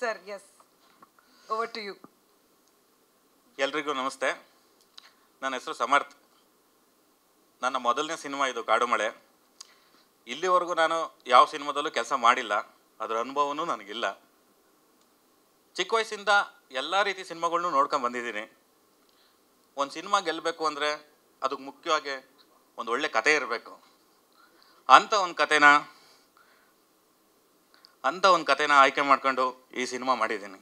Sir, yes. Over to you. ಎಲ್ರಿಗೂ ನಮಸ್ತೆ. ನನ್ನ ಹೆಸರು ಸಮರ್ಥ್. ನನ್ನ ಮೊದಲನೇ ಸಿನಿಮಾ ಇದು ಕಾಡುಮಳೆ. ಇಲ್ಲಿವರೆಗೂ ನಾನು ಯಾವ ಸಿನಿಮಾದಲ್ಲೂ ಕೆಲಸ ಮಾಡಿಲ್ಲ, ಅದರ ಅನುಭವನೂ ನನಗಿಲ್ಲ. ಚಿಕ್ಕ ವಯಸ್ಸಿಂದ ಎಲ್ಲ ರೀತಿ ಸಿನಿಮಾಗಳನ್ನೂ ನೋಡ್ಕೊಂಡು ಬಂದಿದ್ದೀನಿ. ಒಂದು ಸಿನಿಮಾ ಗೆಲ್ಲಬೇಕು ಅಂದರೆ ಅದಕ್ಕೆ ಮುಖ್ಯವಾಗಿ ಒಂದು ಒಳ್ಳೆ ಕತೆ ಇರಬೇಕು. ಅಂಥ ಒಂದು ಕತೆನ ಆಯ್ಕೆ ಮಾಡ್ಕೊಂಡು ಈ ಸಿನಿಮಾ ಮಾಡಿದ್ದೀನಿ.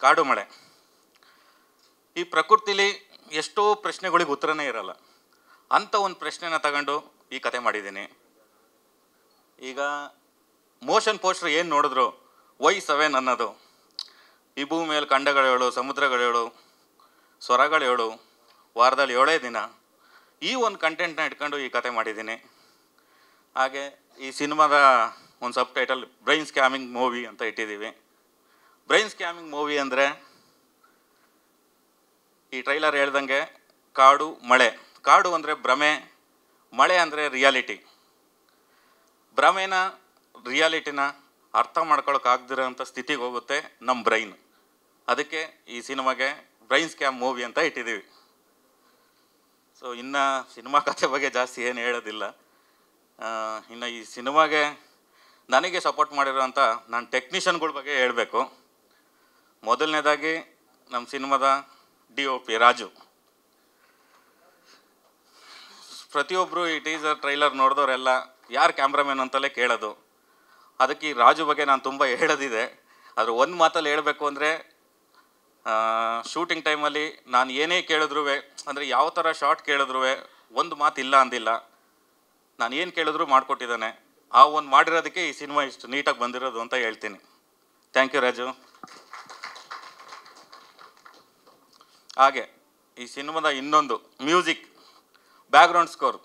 ಕಾಡುಮಳೆ. ಈ ಪ್ರಕೃತಿಲಿ ಎಷ್ಟೋ ಪ್ರಶ್ನೆಗಳಿಗೆ ಉತ್ತರನೇ ಇರಲ್ಲ. ಅಂಥ ಒಂದು ಪ್ರಶ್ನೆನ ತಗೊಂಡು ಈ ಕತೆ ಮಾಡಿದ್ದೀನಿ. ಈಗ ಮೋಷನ್ ಪೋಸ್ಟರ್ ಏನು ನೋಡಿದ್ರು Y7 ಅನ್ನೋದು, ಈ ಭೂಮಿ ಮೇಲೆ ಖಂಡಗಳೇಳು, ಸಮುದ್ರಗಳೇಳು, ಸ್ವರಗಳೇಳು, ವಾರದಲ್ಲಿ 7 ದಿನ, ಈ ಒಂದು ಕಂಟೆಂಟ್ನ ಇಟ್ಕೊಂಡು ಈ ಕತೆ ಮಾಡಿದ್ದೀನಿ. ಹಾಗೆ ಈ ಸಿನಿಮಾದ ಒಂದು ಸಬ್ ಟೈಟಲ್ ಬ್ರೈನ್ ಸ್ಕ್ಯಾಮಿಂಗ್ ಮೂವಿ ಅಂತ ಇಟ್ಟಿದ್ದೀವಿ. ಬ್ರೈನ್ ಸ್ಕ್ಯಾಮಿಂಗ್ ಮೂವಿ ಅಂದರೆ ಈ ಟ್ರೈಲರ್ ಹೇಳ್ದಂಗೆ ಕಾಡು ಮಳೆ. ಕಾಡು ಅಂದರೆ ಭ್ರಮೆ, ಮಳೆ ಅಂದರೆ ರಿಯಾಲಿಟಿ. ಭ್ರಮೆನ ರಿಯಾಲಿಟಿನ ಅರ್ಥ ಮಾಡ್ಕೊಳಕ್ಕಾಗ್ದಿರೋಂಥ ಸ್ಥಿತಿಗೆ ಹೋಗುತ್ತೆ ನಮ್ಮ ಬ್ರೈನ್. ಅದಕ್ಕೆ ಈ ಸಿನಿಮಾಗೆ ಬ್ರೈನ್ ಸ್ಕ್ಯಾಮ್ ಮೂವಿ ಅಂತ ಇಟ್ಟಿದ್ದೀವಿ. ಸೊ ಇನ್ನು ಸಿನಿಮಾ ಕಥೆ ಬಗ್ಗೆ ಜಾಸ್ತಿ ಏನು ಹೇಳೋದಿಲ್ಲ. ಇನ್ನು ಈ ಸಿನಿಮಾಗೆ ನನಗೆ ಸಪೋರ್ಟ್ ಮಾಡಿರೋಂಥ ನಾನು ಟೆಕ್ನಿಷಿಯನ್ಗಳ ಬಗ್ಗೆ ಹೇಳಬೇಕು. ಮೊದಲನೇದಾಗಿ ನಮ್ಮ ಸಿನಿಮಾದ DOP ರಾಜು. ಪ್ರತಿಯೊಬ್ಬರು ಈ ಟೀಸರ್ ಟ್ರೈಲರ್ ನೋಡಿದವರೆಲ್ಲ ಯಾರು ಕ್ಯಾಮ್ರಾಮನ್ ಅಂತಲೇ ಕೇಳೋದು. ಅದಕ್ಕೆ ಈ ರಾಜು ಬಗ್ಗೆ ನಾನು ತುಂಬ ಹೇಳೋದಿದೆ. ಆದರೆ ಒಂದು ಮಾತಲ್ಲಿ ಹೇಳಬೇಕು ಅಂದರೆ, ಶೂಟಿಂಗ್ ಟೈಮಲ್ಲಿ ನಾನು ಏನೇ ಕೇಳಿದ್ರು, ಅಂದರೆ ಯಾವ ಥರ ಶಾರ್ಟ್ ಕೇಳಿದ್ರು ಒಂದು ಮಾತು ಇಲ್ಲ ಅಂದಿಲ್ಲ. ನಾನು ಏನು ಕೇಳಿದ್ರು ಮಾಡಿಕೊಟ್ಟಿದ್ದಾನೆ. ಆ ಒಂದು ಮಾಡಿರೋದಕ್ಕೆ ಈ ಸಿನಿಮಾ ಇಷ್ಟು ನೀಟಾಗಿ ಬಂದಿರೋದು ಅಂತ ಹೇಳ್ತೀನಿ. Thank you Raju. ಹಾಗೆ ಈ ಸಿನಿಮಾದ ಇನ್ನೊಂದು ಮ್ಯೂಸಿಕ್, ಬ್ಯಾಕ್ಗ್ರೌಂಡ್ ಸ್ಕೋರ್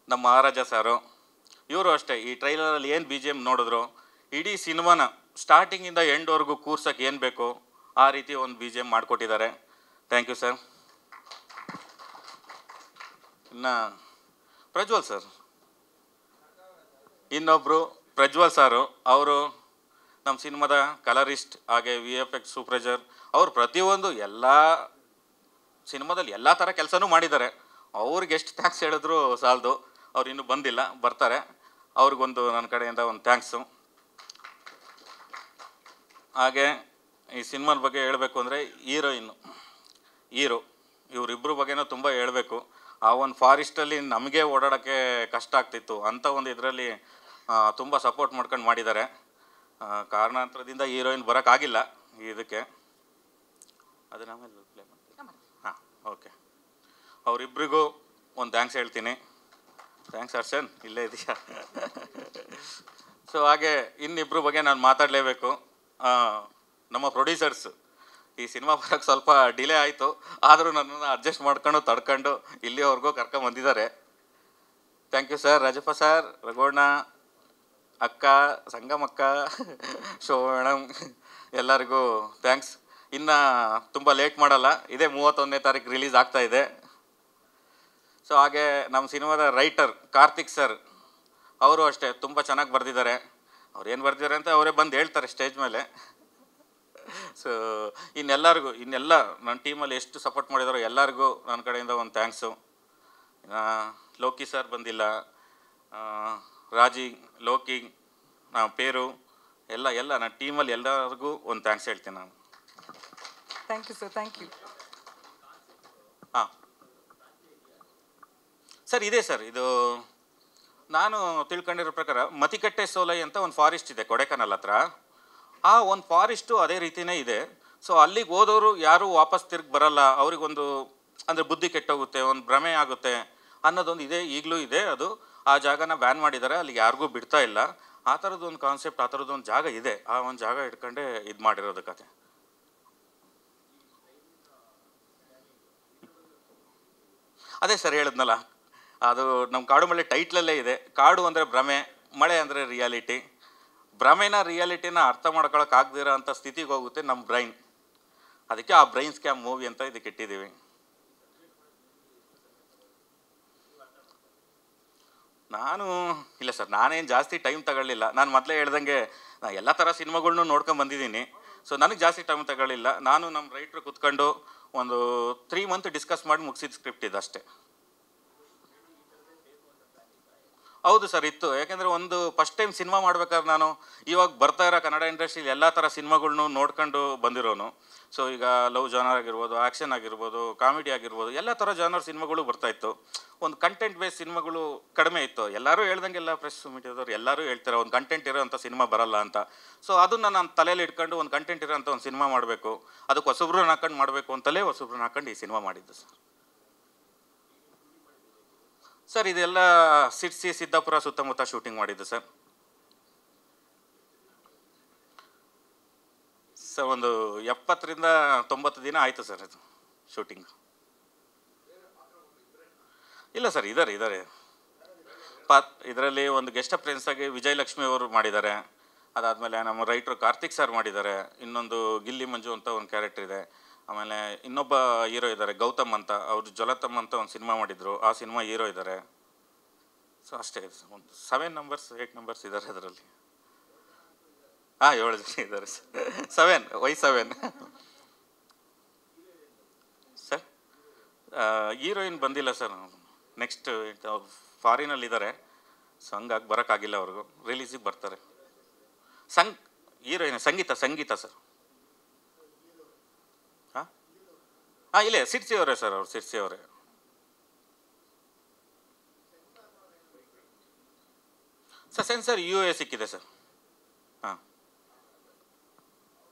ನಮ್ಮ ಮಹಾರಾಜ ಸಾರು. ಇವರು ಅಷ್ಟೇ, ಈ ಟ್ರೈಲರಲ್ಲಿ ಏನು BGM ನೋಡಿದ್ರು ಇಡೀ ಸಿನಿಮಾನ ಸ್ಟಾರ್ಟಿಂಗಿಂದ ಎಂಡ್ವರೆಗೂ ಕೂರ್ಸೋಕ್ಕೆ ಏನು ಬೇಕೋ ಆ ರೀತಿ ಒಂದು BGM ಮಾಡಿಕೊಟ್ಟಿದ್ದಾರೆ. Thank you sir. ಇನ್ನು ಪ್ರಜ್ವಲ್ ಸರ್, ಇನ್ನೊಬ್ಬರು ಪ್ರಜ್ವಲ್ ಸಾರು. ಅವರು ನಮ್ಮ ಸಿನಿಮಾದ ಕಲರಿಸ್ಟ್, ಹಾಗೆ VFX ಸೂಪ್ರೈಸರ್. ಅವ್ರು ಪ್ರತಿಯೊಂದು ಎಲ್ಲ ಸಿನಿಮಾದಲ್ಲಿ ಎಲ್ಲ ಥರ ಕೆಲಸನೂ ಮಾಡಿದ್ದಾರೆ. ಅವ್ರಿಗೆ ಎಷ್ಟು ಥ್ಯಾಂಕ್ಸ್ ಹೇಳಿದ್ರು ಸಾಲದು. ಅವ್ರು ಇನ್ನೂ ಬಂದಿಲ್ಲ, ಬರ್ತಾರೆ. ಅವ್ರಿಗೊಂದು ನನ್ನ ಕಡೆಯಿಂದ ಒಂದು ಥ್ಯಾಂಕ್ಸು. ಹಾಗೆ ಈ ಸಿನಿಮಾದ ಬಗ್ಗೆ ಹೇಳಬೇಕು ಅಂದರೆ ಹೀರೋ ಇವರಿಬ್ಬರ ಬಗ್ಗೆನೂ ತುಂಬ ಹೇಳಬೇಕು. ಆ ಒಂದು ಫಾರೆಸ್ಟಲ್ಲಿ ನಮಗೆ ಓಡಾಡೋಕ್ಕೆ ಕಷ್ಟ ಆಗ್ತಿತ್ತು. ಅಂಥ ಒಂದು ಇದರಲ್ಲಿ ತುಂಬ ಸಪೋರ್ಟ್ ಮಾಡ್ಕೊಂಡು ಮಾಡಿದ್ದಾರೆ. ಕಾರಣಾಂತರದಿಂದ ಹೀರೋಯಿನ್ ಬರೋಕ್ಕಾಗಿಲ್ಲ ಇದಕ್ಕೆ. ಅದನ್ನ ಆಮೇಲೆ ಪ್ಲೇ ಮಾಡ್ತೀನಿ. ಹಾಂ, ಓಕೆ. ಅವರಿಬ್ಬರಿಗೂ ಒಂದು ಥ್ಯಾಂಕ್ಸ್ ಹೇಳ್ತೀನಿ. ಥ್ಯಾಂಕ್ಸ್ ಅರ್ಷನ್, ಇಲ್ಲೇ ಇದೆಯಾ? ಸೊ ಹಾಗೆ ಇನ್ನಿಬ್ಬರ ಬಗ್ಗೆ ನಾನು ಮಾತಾಡಲೇಬೇಕು. ನಮ್ಮ ಪ್ರೊಡ್ಯೂಸರ್ಸ್ ಈ ಸಿನಿಮಾ ಬರೋಕ್ಕೆ ಸ್ವಲ್ಪ ಡಿಲೇ ಆಯಿತು, ಆದರೂ ನನ್ನನ್ನು ಅಡ್ಜಸ್ಟ್ ಮಾಡ್ಕೊಂಡು ತಡ್ಕೊಂಡು ಇಲ್ಲಿವರೆಗೂ ಕರ್ಕೊಂಬಂದಿದ್ದಾರೆ. Thank you sir. Rajappa sir, ರಘೋಣ ಅಕ್ಕ, ಸಂಗಮಕ್ಕ, ಶೋಭಣಂ, ಎಲ್ಲರಿಗೂ ಥ್ಯಾಂಕ್ಸ್. ಇನ್ನು ತುಂಬ ಲೇಟ್ ಮಾಡಲ್ಲ, ಇದೇ 31ನೇ ತಾರೀಕು ರಿಲೀಸ್ ಆಗ್ತಾಯಿದೆ. ಸೊ ಹಾಗೆ ನಮ್ಮ ಸಿನಿಮಾದ ರೈಟರ್ ಕಾರ್ತಿಕ್ ಸರ್, ಅವರು ಅಷ್ಟೇ ತುಂಬ ಚೆನ್ನಾಗಿ ಬರೆದಿದ್ದಾರೆ. ಅವ್ರು ಏನು ಬರೆದಿದ್ದಾರೆ ಅಂತ ಅವರೇ ಬಂದು ಹೇಳ್ತಾರೆ ಸ್ಟೇಜ್ ಮೇಲೆ. ಸೊ ಇನ್ನೆಲ್ಲ ನನ್ನ ಟೀಮಲ್ಲಿ ಎಷ್ಟು ಸಪೋರ್ಟ್ ಮಾಡಿದಾರೋ ಎಲ್ಲರಿಗೂ ನನ್ನ ಕಡೆಯಿಂದ ಒಂದು ಥ್ಯಾಂಕ್ಸು. ಲೋಕಿ ಸರ್ ಬಂದಿಲ್ಲ, ರಾಜಿ, ಲೋಕಿ, ಪೇರು, ಎಲ್ಲ ನನ್ನ ಟೀಮಲ್ಲಿ ಎಲ್ಲರಿಗೂ ಒಂದು ಥ್ಯಾಂಕ್ಸ್ ಹೇಳ್ತೀನಿ ನಾನು. Thank you sir. Thank you. ಹಾಂ ಸರ್, ಇದೆ ಸರ್. ಇದು ನಾನು ತಿಳ್ಕೊಂಡಿರೋ ಪ್ರಕಾರ ಮತಿಕಟ್ಟೆ ಸೋಲೈ ಅಂತ ಒಂದು ಫಾರೆಸ್ಟ್ ಇದೆ ಕೊಡೆಕನಲ್ ಹತ್ರ. ಆ ಒಂದು ಫಾರೆಸ್ಟು ಅದೇ ರೀತಿಯೇ ಇದೆ. ಸೊ ಅಲ್ಲಿಗೆ ಹೋದವರು ಯಾರೂ ವಾಪಸ್ ತಿರ್ಗಿ ಬರಲ್ಲ. ಅವ್ರಿಗೊಂದು ಅಂದರೆ ಬುದ್ಧಿ ಕೆಟ್ಟೋಗುತ್ತೆ, ಒಂದು ಭ್ರಮೆ ಆಗುತ್ತೆ ಅನ್ನೋದೊಂದು ಇದೆ, ಈಗಲೂ ಇದೆ. ಅದು ಆ ಜಾಗನ ಬ್ಯಾನ್ ಮಾಡಿದ್ದಾರೆ, ಅಲ್ಲಿಗೆ ಯಾರಿಗೂ ಬಿಡ್ತಾ ಇಲ್ಲ. ಆ ಥರದ್ದೊಂದು ಕಾನ್ಸೆಪ್ಟ್, ಆ ಥರದ್ದೊಂದು ಜಾಗ ಇದೆ. ಆ ಒಂದು ಜಾಗ ಇಟ್ಕೊಂಡೇ ಇದು ಮಾಡಿರೋದು ಕತೆ. ಅದೇ ಸರ್ ಹೇಳಿದ್ನಲ್ಲ, ಅದು ನಮ್ಮ ಕಾಡುಮಳೆ ಟೈಟ್ಲಲ್ಲೇ ಇದೆ. ಕಾಡು ಅಂದರೆ ಭ್ರಮೆ, ಮಳೆ ಅಂದರೆ ರಿಯಾಲಿಟಿ. ಭ್ರಮೆನ ರಿಯಾಲಿಟಿನ ಅರ್ಥ ಮಾಡ್ಕೊಳಕ್ಕಾಗದಿರೋ ಅಂಥ ಸ್ಥಿತಿಗೆ ಹೋಗುತ್ತೆ ನಮ್ಮ ಬ್ರೈನ್. ಅದಕ್ಕೆ ಆ ಬ್ರೈನ್ ಸ್ಕ್ಯಾಮ್ ಮೂವಿ ಅಂತ ಇದಕ್ಕೆ ಇಟ್ಟಿದ್ದೀವಿ. ನಾನು ಇಲ್ಲ ಸರ್, ನಾನೇನು ಜಾಸ್ತಿ ಟೈಮ್ ತಗೊಳ್ಳಿಲ್ಲ. ನಾನು ಮೊದಲೇ ಹೇಳ್ದಂಗೆ ನಾನು ಎಲ್ಲ ಥರ ಸಿನಿಮಾಗಳ್ನು ನೋಡ್ಕೊಂಡು ಬಂದಿದ್ದೀನಿ. ಸೊ ನನಗೆ ಜಾಸ್ತಿ ಟೈಮ್ ತಗೊಳ್ಳಿಲ್ಲ. ನಾನು ನಮ್ಮ ರೈಟ್ರು ಕೂತ್ಕೊಂಡು ಒಂದು 3 ಮಂತ್ ಡಿಸ್ಕಸ್ ಮಾಡಿ ಮುಗಿಸಿದ ಸ್ಕ್ರಿಪ್ಟ್ ಇದೆ ಅಷ್ಟೇ. ಹೌದು ಸರ್, ಇತ್ತು. ಯಾಕೆಂದರೆ ಒಂದು ಫಸ್ಟ್ ಟೈಮ್ ಸಿನಿಮಾ ಮಾಡ್ಬೇಕಾದ್ರೆ ನಾನು ಇವಾಗ ಬರ್ತಾ ಇರೋ ಕನ್ನಡ ಇಂಡಸ್ಟ್ರಿಲಿ ಎಲ್ಲ ಥರ ಸಿನಿಮಾಗಳ್ನು ನೋಡ್ಕೊಂಡು ಬಂದಿರೋನು. ಸೊ ಈಗ ಲವ್ ಜಾನರ್ ಆಗಿರ್ಬೋದು, ಆ್ಯಕ್ಷನ್ ಆಗಿರ್ಬೋದು, ಕಾಮಿಡಿ ಆಗಿರ್ಬೋದು, ಎಲ್ಲ ಥರ ಜಾನರ್ ಸಿನಿಮಾಗಳು ಬರ್ತಾಯಿತ್ತು. ಒಂದು ಕಂಟೆಂಟ್ ಬೇಸ್ ಸಿನಿಮಾಗಳು ಕಡಿಮೆ ಇತ್ತು. ಎಲ್ಲರೂ ಹೇಳ್ದಂಗೆಲ್ಲ ಪ್ರೆಸ್ ಮೀಡಿಯಾದವ್ರು ಎಲ್ಲರೂ ಹೇಳ್ತಾರೆ ಒಂದು ಕಂಟೆಂಟ್ ಇರೋಂಥ ಸಿನಿಮಾ ಬರಲ್ಲ ಅಂತ. ಸೊ ಅದನ್ನು ನಾನು ತಲೆಯಲ್ಲಿ ಇಟ್ಕೊಂಡು ಒಂದು ಕಂಟೆಂಟ್ ಇರೋಂಥ ಒಂದು ಸಿನಿಮಾ ಮಾಡಬೇಕು, ಅದಕ್ಕೆ ಹೊಸಬ್ರನ್ನ ಹಾಕೊಂಡು ಮಾಡಬೇಕು ಅಂತಲೇ ಹೊಸಬ್ರನ್ನ ಹಾಕೊಂಡು ಈ ಸಿನಿಮಾ ಮಾಡಿದ್ದು ಸರ್. ಸರ್ ಇದೆಲ್ಲ ಸಿರ್ಸಿ, ಸಿದ್ದಾಪುರ ಸುತ್ತಮುತ್ತ ಶೂಟಿಂಗ್ ಮಾಡಿದ್ದು ಸರ್. ಸರ್ ಒಂದು 70ರಿಂದ 90 ದಿನ ಆಯಿತು ಸರ್ ಅದು ಶೂಟಿಂಗ್. ಇಲ್ಲ ಸರ್, ಇದ್ದಾರೆ ಇದರಲ್ಲಿ ಒಂದು ಗೆಸ್ಟ್ ಅಪ್ರೆನ್ಸ್ ಆಗಿ ವಿಜಯಲಕ್ಷ್ಮಿ ಅವರು ಮಾಡಿದ್ದಾರೆ. ಅದಾದಮೇಲೆ ನಮ್ಮ ರೈಟ್ರು ಕಾರ್ತಿಕ್ ಸರ್ ಮಾಡಿದ್ದಾರೆ. ಇನ್ನೊಂದು ಗಿಲ್ಲಿ ಮಂಜು ಅಂತ ಒಂದು ಕ್ಯಾರೆಕ್ಟರ್ ಇದೆ. ಆಮೇಲೆ ಇನ್ನೊಬ್ಬ ಹೀರೋ ಇದ್ದಾರೆ ಗೌತಮ್ ಅಂತ, ಅವರು ಜ್ವಲತಮ್ ಅಂತ ಒಂದು ಸಿನಿಮಾ ಮಾಡಿದರು, ಆ ಸಿನಿಮಾ ಹೀರೋ ಇದ್ದಾರೆ. ಸೊ ಅಷ್ಟೇ ಇದೆ ಸರ್. ಒಂದು 7 ನಂಬರ್ಸ್ 8 ನಂಬರ್ಸ್ ಇದ್ದಾರೆ ಅದರಲ್ಲಿ. 7 ಜನ ಇದ್ದಾರೆ ಸರ್. 7 ಸರ್. ಹೀರೋಯಿನ್ ಬಂದಿಲ್ಲ ಸರ್. ನೆಕ್ಸ್ಟ್ ಅವ್ರು ಫಾರಿನಲ್ಲಿದ್ದಾರೆ. ಸೊ ಹಂಗಾಗಿ ಬರೋಕ್ಕಾಗಿಲ್ಲ ಅವ್ರಿಗೂ. ರಿಲೀಸಿಗೆ ಬರ್ತಾರೆ. ಹೀರೋಯಿನ್ ಸಂಗೀತ ಸರ್. ಇಲ್ಲೇ ಸಿರ್ಸಿ ಅವರೇ ಸರ್, ಅವ್ರು ಸಿರ್ಸಿ ಅವರೇ. ಸರ್ ಸೆನ್ಸರ್ UA ಸಿಕ್ಕಿದೆ ಸರ್.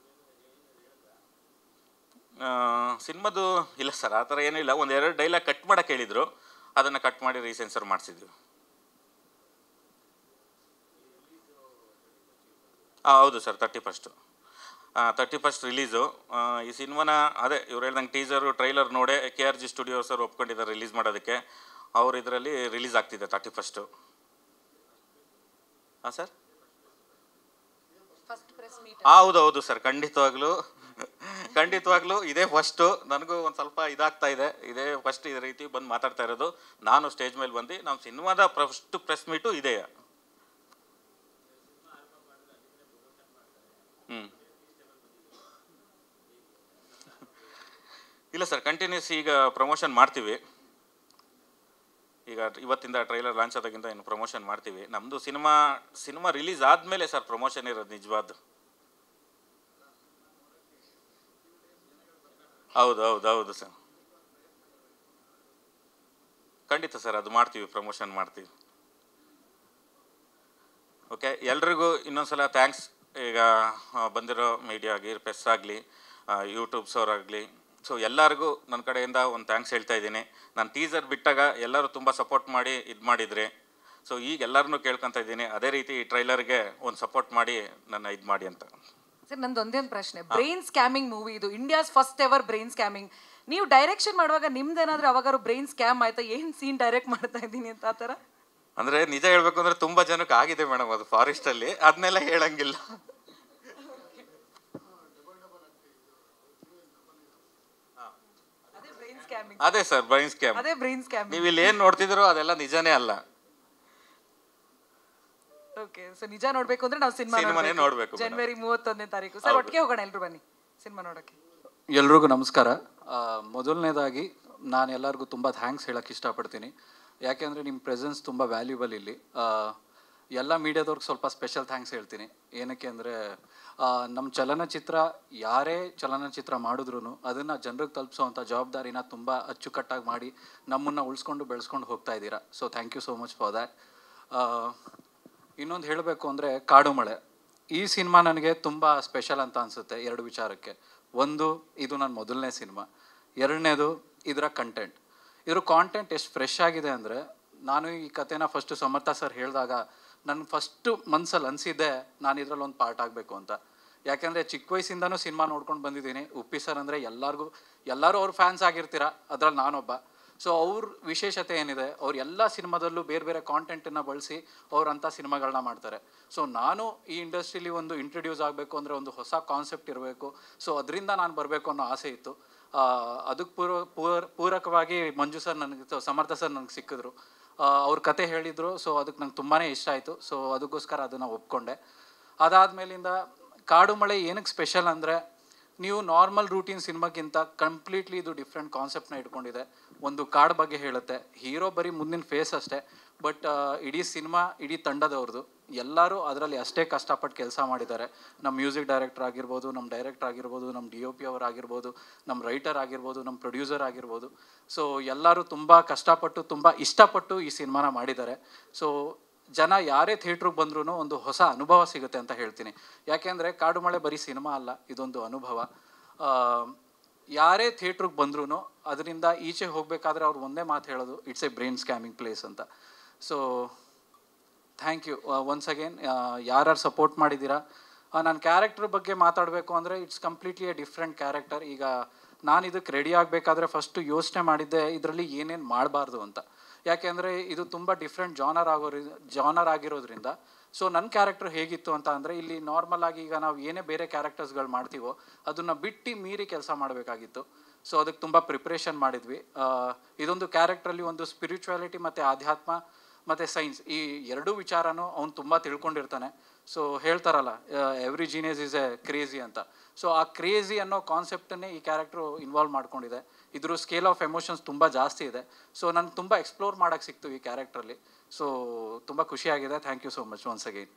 ಸಿನಿಮಾದು ಇಲ್ಲ ಸರ್, ಆ ಥರ ಏನೂ ಇಲ್ಲ. 1-2 ಡೈಲಾಗ್ ಕಟ್ ಮಾಡೋಕ್ಕೆ ಹೇಳಿದರು, ಅದನ್ನು ಕಟ್ ಮಾಡಿ ರೀಸೆನ್ಸರ್ ಮಾಡಿಸಿದ್ವಿ. ಹೌದು ಸರ್, 31st ರಿಲೀಸು. ಈ ಸಿನಿಮಾನ ಅದೇ ಇವ್ರು ಹೇಳ್ದಂಗೆ ಟೀಸರು ಟ್ರೈಲರ್ ನೋಡೇ KRG ಸ್ಟುಡಿಯೋಸ್ ಅವರು ಒಪ್ಕೊಂಡಿದ್ದಾರೆ ರಿಲೀಸ್ ಮಾಡೋದಕ್ಕೆ. ಅವ್ರು ಇದರಲ್ಲಿ ರಿಲೀಸ್ ಆಗ್ತಿದೆ 31st. ಸರ್ ಹೌದು ಸರ್, ಖಂಡಿತವಾಗ್ಲೂ ಇದೇ ಫಸ್ಟು. ನನಗೂ ಒಂದು ಸ್ವಲ್ಪ ಇದಾಗ್ತಾ ಇದೆ. ಇದೇ ಫಸ್ಟ್ ಇದೇ ರೀತಿ ಬಂದು ಮಾತಾಡ್ತಾ ಇರೋದು. ನಾನು ಸ್ಟೇಜ್ ಮೇಲೆ ಬಂದು ನಮ್ಮ ಸಿನಿಮಾದ ಫಸ್ಟ್ ಪ್ರೆಸ್ ಮೀಟು ಇದೆ. ಇಲ್ಲ ಸರ್, ಕಂಟಿನ್ಯೂಸ್ ಈಗ ಪ್ರಮೋಷನ್ ಮಾಡ್ತೀವಿ. ಈಗ ಇವತ್ತಿಂದ ಟ್ರೈಲರ್ ಲಾಂಚ್ ಆದಾಗಿಂದ ಇನ್ನು ಪ್ರಮೋಷನ್ ಮಾಡ್ತೀವಿ. ನಮ್ಮದು ಸಿನಿಮಾ ರಿಲೀಸ್ ಆದಮೇಲೆ ಸರ್ ಪ್ರಮೋಷನ್ ಇರೋದು ನಿಜವಾದ. ಹೌದು ಸರ್, ಖಂಡಿತ ಸರ್, ಅದು ಮಾಡ್ತೀವಿ, ಪ್ರಮೋಷನ್ ಮಾಡ್ತೀವಿ. ಓಕೆ, ಎಲ್ರಿಗೂ ಇನ್ನೊಂದ್ಸಲ ಥ್ಯಾಂಕ್ಸ್. ಈಗ ಬಂದಿರೋ ಮೀಡಿಯಾ ಆಗಿ, ಪ್ರೆಸ್ ಆಗಲಿ, ಯೂಟ್ಯೂಬ್ಸ್ ಅವರಾಗಲಿ, ಸೊ ಎಲ್ಲರಿಗೂ ನನ್ನ ಕಡೆಯಿಂದ ಒಂದು ಥ್ಯಾಂಕ್ಸ್ ಹೇಳ್ತಾ ಇದ್ದೀನಿ. ನಾನು ಟೀಸರ್ ಬಿಟ್ಟಾಗ ಎಲ್ಲರೂ ತುಂಬ ಸಪೋರ್ಟ್ ಮಾಡಿ ಇದು ಮಾಡಿದ್ರಿ. ಸೊ ಈಗ ಎಲ್ಲರನ್ನೂ ಕೇಳ್ಕೊತಾ ಇದ್ದೀನಿ, ಅದೇ ರೀತಿ ಈ ಟ್ರೈಲರ್ಗೆ ಒಂದು ಸಪೋರ್ಟ್ ಮಾಡಿ ನನ್ನ ಇದು ಮಾಡಿ ಅಂತ. ಸರ್ ನಂದು ಒಂದೇ ಒಂದು ಪ್ರಶ್ನೆ. ಬ್ರೈನ್ ಸ್ಕ್ಯಾಮಿಂಗ್ ಮೂವಿ ಇದು, ಇಂಡಿಯಾಸ್ ಫಸ್ಟ್ ಎವರ್ ಬ್ರೈನ್ ಸ್ಕ್ಯಾಮಿಂಗ್. ನೀವು ಡೈರೆಕ್ಷನ್ ಮಾಡುವಾಗ ನಿಮ್ದೇನಾದ್ರೂ ಅವಾಗಾರು ಬ್ರೈನ್ ಸ್ಕ್ಯಾಮ್ ಆಯ್ತಾ? ಏನು ಸೀನ್ ಡೈರೆಕ್ಟ್ ಮಾಡ್ತಾ ಇದ್ದೀನಿ ಅಂತ ಆ ಥರ? ಅಂದರೆ ನಿಜ ಹೇಳ್ಬೇಕು ಅಂದರೆ ತುಂಬ ಜನಕ್ಕೆ ಆಗಿದೆ ಮೇಡಮ್, ಅದು ಫಾರೆಸ್ಟಲ್ಲಿ. ಅದನ್ನೆಲ್ಲ ಹೇಳಂಗಿಲ್ಲ. ಅದೇ ಸರ್ ಬ್ರೈನ್ ಸ್ಕ್ಯಾಮ್. ನೀವು ಇಲ್ಲಿ ಏನು ನೋಡ್ತಿದ್ದೀರೋ ಅದೆಲ್ಲ ನಿಜಾನೇ ಅಲ್ಲ. ಓಕೆ, ಸೊ ನಿಜ ನೋಡ್ಬೇಕು ಅಂದ್ರೆ ನಾವು ಸಿನಿಮಾನೇ ನೋಡ್ಬೇಕು. ಜನವರಿ 31ನೇ ತಾರೀಕು ಸರ್, ಒಟ್ಟಿಗೆ ಹೋಗೋಣ, ಎಲ್ರು ಬನ್ನಿ ಸಿನಿಮಾ ನೋಡೋಕ್ಕೆ. ಎಲ್ರಿಗೂ ನಮಸ್ಕಾರ. ಮೊದಲನೇದಾಗಿ ನಾನು ಎಲ್ಲರಿಗೂ ತುಂಬ ಥ್ಯಾಂಕ್ಸ್ ಹೇಳಕ್ಕೆ ಇಷ್ಟಪಡ್ತೀನಿ. ಯಾಕೆಂದರೆ ನಿಮ್ಮ ಪ್ರೆಸೆನ್ಸ್ ತುಂಬ ವ್ಯಾಲ್ಯೂಬಲ್ ಇಲ್ಲಿ. ಎಲ್ಲ ಮೀಡಿಯಾದವ್ರಿಗೆ ಸ್ವಲ್ಪ ಸ್ಪೆಷಲ್ ಥ್ಯಾಂಕ್ಸ್ ಹೇಳ್ತೀನಿ. ಏನಕ್ಕೆ ಅಂದರೆ ನಮ್ಮ ಚಲನಚಿತ್ರ, ಯಾರೇ ಚಲನಚಿತ್ರ ಮಾಡಿದ್ರೂ ಅದನ್ನು ಜನರಿಗೆ ತಲುಪಿಸೋವಂಥ ಜವಾಬ್ದಾರಿನ ತುಂಬ ಅಚ್ಚುಕಟ್ಟಾಗಿ ಮಾಡಿ ನಮ್ಮನ್ನು ಉಳಿಸ್ಕೊಂಡು ಬೆಳೆಸ್ಕೊಂಡು ಹೋಗ್ತಾ ಇದ್ದೀರಾ. So thank you so much for that. ಇನ್ನೊಂದು ಹೇಳಬೇಕು ಅಂದರೆ ಕಾಡು ಮಳೆ ಈ ಸಿನಿಮಾ ನನಗೆ ತುಂಬ ಸ್ಪೆಷಲ್ ಅಂತ ಅನಿಸುತ್ತೆ 2 ವಿಚಾರಕ್ಕೆ. ಒಂದು, ಇದು ನನ್ನ ಮೊದಲನೇ ಸಿನಿಮಾ. ಎರಡನೇದು, ಇದರ ಕಂಟೆಂಟ್. ಇದ್ರ ಕಾಂಟೆಂಟ್ ಎಷ್ಟು ಫ್ರೆಶ್ ಆಗಿದೆ ಅಂದರೆ, ನಾನು ಈ ಕಥೆನ ಫಸ್ಟು ಸಮರ್ಥ ಸರ್ ಹೇಳಿದಾಗ ನನಗೆ ಫಸ್ಟು ಮನಸ್ಸಲ್ಲಿ ಅನಿಸಿದ್ದೆ ನಾನು ಇದರಲ್ಲಿ ಒಂದು ಪಾರ್ಟ್ ಆಗಬೇಕು ಅಂತ. ಯಾಕೆಂದರೆ ಚಿಕ್ಕ ವಯಸ್ಸಿಂದನೂ ಸಿನಿಮಾ ನೋಡ್ಕೊಂಡು ಬಂದಿದ್ದೀನಿ. ಉಪ್ಪಿ ಸರ್ ಅಂದರೆ ಎಲ್ಲರೂ ಅವ್ರ ಫ್ಯಾನ್ಸ್ ಆಗಿರ್ತೀರ, ಅದರಲ್ಲಿ ನಾನೊಬ್ಬ. ಸೊ ಅವ್ರ ವಿಶೇಷತೆ ಏನಿದೆ, ಅವ್ರು ಎಲ್ಲ ಸಿನಿಮಾದಲ್ಲೂ ಬೇರೆ ಬೇರೆ ಕಾಂಟೆಂಟನ್ನು ಬಳಸಿ ಅವ್ರಂಥ ಸಿನಿಮಾಗಳನ್ನ ಮಾಡ್ತಾರೆ. ಸೊ ನಾನು ಈ ಇಂಡಸ್ಟ್ರೀಲಿ ಒಂದು ಇಂಟ್ರಡ್ಯೂಸ್ ಆಗಬೇಕು ಅಂದರೆ ಒಂದು ಹೊಸ ಕಾನ್ಸೆಪ್ಟ್ ಇರಬೇಕು. ಸೊ ಅದರಿಂದ ನಾನು ಬರಬೇಕು ಅನ್ನೋ ಆಸೆ ಇತ್ತು. ಅದಕ್ಕೆ ಪೂರಕವಾಗಿ ಮಂಜು ಸರ್ ನನಗೆ, ಸಮರ್ಥ ಸರ್ ನನಗೆ ಸಿಕ್ಕಿದ್ರು. ಅವ್ರ ಕತೆ ಹೇಳಿದರು. ಸೊ ಅದಕ್ಕೆ ನಂಗೆ ತುಂಬಾ ಇಷ್ಟ ಆಯಿತು. ಸೊ ಅದಕ್ಕೋಸ್ಕರ ಅದನ್ನು ಒಪ್ಕೊಂಡೆ. ಅದಾದಮೇಲಿಂದ ಕಾಡು ಮಳೆ ಏನಕ್ಕೆ ಸ್ಪೆಷಲ್ ಅಂದರೆ, ನೀವು ನಾರ್ಮಲ್ ರೂಟೀನ್ ಸಿನಿಮಾಗಿಂತ ಕಂಪ್ಲೀಟ್ಲಿ ಇದು ಡಿಫ್ರೆಂಟ್ ಕಾನ್ಸೆಪ್ಟ್ನ ಇಟ್ಕೊಂಡಿದೆ. ಒಂದು ಕಾಡು ಬಗ್ಗೆ ಹೇಳುತ್ತೆ, ಹೀರೋ ಬರೀ ಮುಂದಿನ ಫೇಸ್ ಅಷ್ಟೇ, ಬಟ್ ಇಡೀ ಸಿನಿಮಾ ಇಡೀ ತಂಡದವ್ರದ್ದು, ಎಲ್ಲರೂ ಅದರಲ್ಲಿ ಅಷ್ಟೇ ಕಷ್ಟಪಟ್ಟು ಕೆಲಸ ಮಾಡಿದ್ದಾರೆ. ನಮ್ಮ ಮ್ಯೂಸಿಕ್ ಡೈರೆಕ್ಟರ್ ಆಗಿರ್ಬೋದು, ನಮ್ಮ ಡೈರೆಕ್ಟರ್ ಆಗಿರ್ಬೋದು, ನಮ್ಮ DOP ಅವರಾಗಿರ್ಬೋದು, ನಮ್ಮ ರೈಟರ್ ಆಗಿರ್ಬೋದು, ನಮ್ಮ ಪ್ರೊಡ್ಯೂಸರ್ ಆಗಿರ್ಬೋದು. ಸೊ ಎಲ್ಲರೂ ತುಂಬ ಕಷ್ಟಪಟ್ಟು ತುಂಬ ಇಷ್ಟಪಟ್ಟು ಈ ಸಿನಿಮಾನ ಮಾಡಿದ್ದಾರೆ. ಸೊ ಜನ ಯಾರೇ ಥಿಯೇಟ್ರಿಗೆ ಬಂದ್ರೂ ಒಂದು ಹೊಸ ಅನುಭವ ಸಿಗುತ್ತೆ ಅಂತ ಹೇಳ್ತೀನಿ. ಯಾಕೆಂದರೆ ಕಾಡು ಮಳೆ ಬರೀ ಸಿನಿಮಾ ಅಲ್ಲ, ಇದೊಂದು ಅನುಭವ. ಯಾರೇ ಥಿಯೇಟ್ರಿಗೆ ಬಂದ್ರೂ ಅದರಿಂದ ಈಚೆ ಹೋಗಬೇಕಾದ್ರೆ ಅವ್ರು ಒಂದೇ ಮಾತು ಹೇಳೋದು, it's a brain scamming place ಅಂತ. So thank you once again, ಯಾರ್ಯಾರು ಸಪೋರ್ಟ್ ಮಾಡಿದ್ದೀರಾ. ನನ್ನ ಕ್ಯಾರೆಕ್ಟರ್ ಬಗ್ಗೆ ಮಾತಾಡಬೇಕು ಅಂದರೆ it's completely a different character. ಈಗ ನಾನು ಇದಕ್ಕೆ ರೆಡಿ ಆಗಬೇಕಾದ್ರೆ ಫಸ್ಟು ಯೋಚನೆ ಮಾಡಿದ್ದೆ ಇದರಲ್ಲಿ ಏನೇನು ಮಾಡಬಾರ್ದು ಅಂತ. ಯಾಕೆಂದರೆ ಇದು ತುಂಬ ಡಿಫ್ರೆಂಟ್ ಜಾನರ್ ಆಗಿರೋದ್ರಿಂದ. ಸೊ ನನ್ನ ಕ್ಯಾರೆಕ್ಟರ್ ಹೇಗಿತ್ತು ಅಂತ ಅಂದರೆ, ಇಲ್ಲಿ ನಾರ್ಮಲ್ ಆಗಿ ಈಗ ನಾವು ಏನೇ ಬೇರೆ ಕ್ಯಾರೆಕ್ಟರ್ಸ್ಗಳು ಮಾಡ್ತೀವೋ ಅದನ್ನು ಬಿಟ್ಟು ಮೀರಿ ಕೆಲಸ ಮಾಡಬೇಕಾಗಿತ್ತು. ಸೊ ಅದಕ್ಕೆ ತುಂಬ ಪ್ರಿಪ್ರೇಷನ್ ಮಾಡಿದ್ವಿ. ಇದೊಂದು ಕ್ಯಾರೆಕ್ಟ್ರಲ್ಲಿ ಒಂದು ಸ್ಪಿರಿಚುವಾಲಿಟಿ ಮತ್ತು ಆಧ್ಯಾತ್ಮ ಮತ್ತು ಸೈನ್ಸ್, ಈ ಎರಡೂ ವಿಚಾರನೂ ಅವ್ನು ತುಂಬ ತಿಳ್ಕೊಂಡಿರ್ತಾನೆ. ಸೊ ಹೇಳ್ತಾರಲ್ಲ, every genius is A crazy ಅಂತ. ಸೊ ಆ ಕ್ರೇಜಿ ಅನ್ನೋ ಕಾನ್ಸೆಪ್ಟನ್ನೇ ಈ ಕ್ಯಾರೆಕ್ಟ್ರು ಇನ್ವಾಲ್ವ್ ಮಾಡ್ಕೊಂಡಿದೆ. ಇದ್ರ ಸ್ಕೇಲ್ ಆಫ್ ಎಮೋಷನ್ಸ್ ತುಂಬ ಜಾಸ್ತಿ ಇದೆ. ಸೊ ನನಗೆ ತುಂಬ ಎಕ್ಸ್ಪ್ಲೋರ್ ಮಾಡೋಕ್ಕೆ ಸಿಕ್ತು ಈ ಕ್ಯಾರೆಕ್ಟ್ರಲ್ಲಿ. ಸೊ ತುಂಬ ಖುಷಿಯಾಗಿದೆ. Thank you so much once again.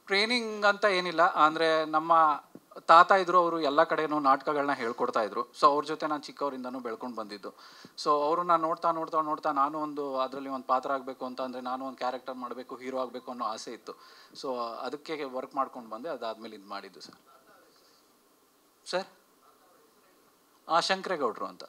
Training ಅಂತ ಏನಿಲ್ಲ, ಅಂದರೆ ನಮ್ಮ ತಾತ ಇದ್ರು, ಅವರು ಎಲ್ಲ ಕಡೆನೂ ನಾಟಕಗಳನ್ನ ಹೇಳ್ಕೊಡ್ತಾ ಇದ್ರು. ಸೊ ಅವ್ರ ಜೊತೆ ನಾನು ಚಿಕ್ಕವರಿಂದನೂ ಬೆಳ್ಕೊಂಡು ಬಂದಿದ್ದು. ಸೊ ಅವ್ರನ್ನ ನೋಡ್ತಾ ನಾನು ಒಂದು ಅದರಲ್ಲಿ ಒಂದು ಪಾತ್ರ ಆಗಬೇಕು ಅಂತ ಅಂದರೆ, ನಾನು ಒಂದು ಕ್ಯಾರೆಕ್ಟರ್ ಮಾಡಬೇಕು, ಹೀರೋ ಆಗಬೇಕು ಅನ್ನೋ ಆಸೆ ಇತ್ತು. ಸೊ ಅದಕ್ಕೆ ವರ್ಕ್ ಮಾಡ್ಕೊಂಡು ಬಂದೆ. ಅದಾದಮೇಲೆ ಇದು ಮಾಡಿದ್ದು ಸರ್ ಶಂಕರೇಗೌಡರು ಅಂತ.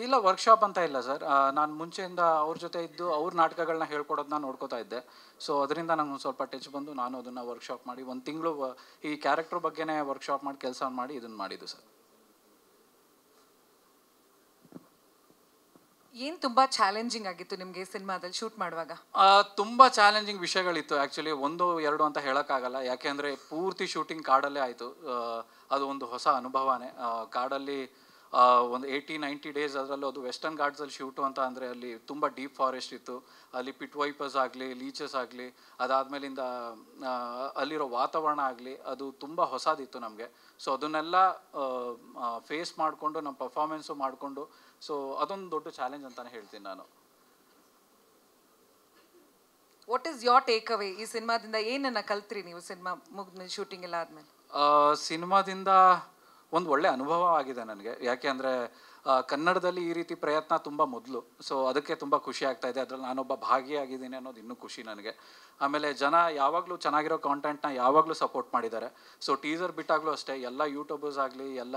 ಇಲ್ಲ, ವರ್ಕ್ಶಾಪ್ ಅಂತ ಇಲ್ಲ ಸರ್. ನಾನು ಮುಂಚೆಯಿಂದ ಅವ್ರ ಜೊತೆ ಇದ್ದು ಅವ್ರ ನಾಟಕಗಳನ್ನ ಹೇಳ್ಕೊಡೋದನ್ನ ನೋಡ್ಕೋತಾ ಇದ್ದೆ. ಸೊ ಅದರಿಂದ ನಂಗೆ ಒಂದು ಸ್ವಲ್ಪ ಟಚ್ ಬಂದು ನಾನು ಅದನ್ನು ವರ್ಕ್ಶಾಪ್ ಮಾಡಿ 1 ತಿಂಗಳು ಈ ಕ್ಯಾರೆಕ್ಟರ್ ಬಗ್ಗೆನೇ ವರ್ಕ್ಶಾಪ್ ಮಾಡಿ ಕೆಲಸ ಮಾಡಿ ಇದನ್ನು ಮಾಡಿದ್ದು ಸರ್. ಏನು ತುಂಬ ಚಾಲೆಂಜಿಂಗ್ ಆಗಿತ್ತು ನಿಮಗೆ ಸಿನಿಮಾದಲ್ಲಿ ಶೂಟ್ ಮಾಡುವಾಗ? ತುಂಬ ಚಾಲೆಂಜಿಂಗ್ ವಿಷಯಗಳಿತ್ತು. ಆ್ಯಕ್ಚುಲಿ 1, 2 ಅಂತ ಹೇಳೋಕ್ಕಾಗಲ್ಲ. ಯಾಕೆಂದರೆ ಪೂರ್ತಿ ಶೂಟಿಂಗ್ ಕಾಡಲ್ಲೇ ಆಯಿತು. ಅದು ಒಂದು ಹೊಸ ಅನುಭವನೇ. ಕಾಡಲ್ಲಿ ಒಂದು 80-90 ಡೇಸ್, ಅದರಲ್ಲೂ ಅದು ವೆಸ್ಟರ್ನ್ ಘಾಟ್ಸಲ್ಲಿ ಶೂಟು ಅಂತ ಅಂದರೆ ಅಲ್ಲಿ ತುಂಬ ಡೀಪ್ ಫಾರೆಸ್ಟ್ ಇತ್ತು. ಅಲ್ಲಿ ಪಿಟ್ ವೈಪರ್ಸ್ ಆಗಲಿ, ಲೀಚಸ್ ಆಗಲಿ, ಅದಾದಮೇಲಿಂದ ಅಲ್ಲಿರೋ ವಾತಾವರಣ ಆಗಲಿ, ಅದು ತುಂಬ ಹೊಸದಿತ್ತು ನಮಗೆ. ಸೊ ಅದನ್ನೆಲ್ಲ ಫೇಸ್ ಮಾಡಿಕೊಂಡು ನಮ್ಮ ಪರ್ಫಾರ್ಮೆನ್ಸು ಮಾಡಿಕೊಂಡು, ಸೊ ಅದೊಂದು ದೊಡ್ಡ ಚಾಲೆಂಜ್ ಅಂತಲೇ ಹೇಳ್ತೀನಿ ನಾನು. What is your take away ಈ ಸಿನಿಮಾದಿಂದ? ಏನನ್ನ ಕಲ್ತ್ರಿ ನೀವು ಸಿನಿಮಾ ಮುಗಿದ ಶೂಟಿಂಗ್ ಎಲ್ಲ ಆದಮೇಲೆ? ಸಿನಿಮಾದಿಂದ ಒಂದು ಒಳ್ಳೆ ಅನುಭವ ಆಗಿದೆ ನನಗೆ. ಯಾಕೆ ಅಂದರೆ ಕನ್ನಡದಲ್ಲಿ ಈ ರೀತಿ ಪ್ರಯತ್ನ ತುಂಬ ಮೊದಲು. ಸೊ ಅದಕ್ಕೆ ತುಂಬ ಖುಷಿ ಆಗ್ತಾ ಇದೆ. ಅದರಲ್ಲಿ ನಾನೊಬ್ಬ ಭಾಗಿಯಾಗಿದ್ದೀನಿ ಅನ್ನೋದು ಇನ್ನೂ ಖುಷಿ ನನಗೆ. ಆಮೇಲೆ ಜನ ಯಾವಾಗಲೂ ಚೆನ್ನಾಗಿರೋ ಕಾಂಟೆಂಟ್ನ ಯಾವಾಗಲೂ ಸಪೋರ್ಟ್ ಮಾಡಿದ್ದಾರೆ. ಸೊ ಟೀಸರ್ ಬಿಟ್ಟಾಗಲೂ ಅಷ್ಟೇ, ಎಲ್ಲ ಯೂಟ್ಯೂಬರ್ಸ್ ಆಗಲಿ, ಎಲ್ಲ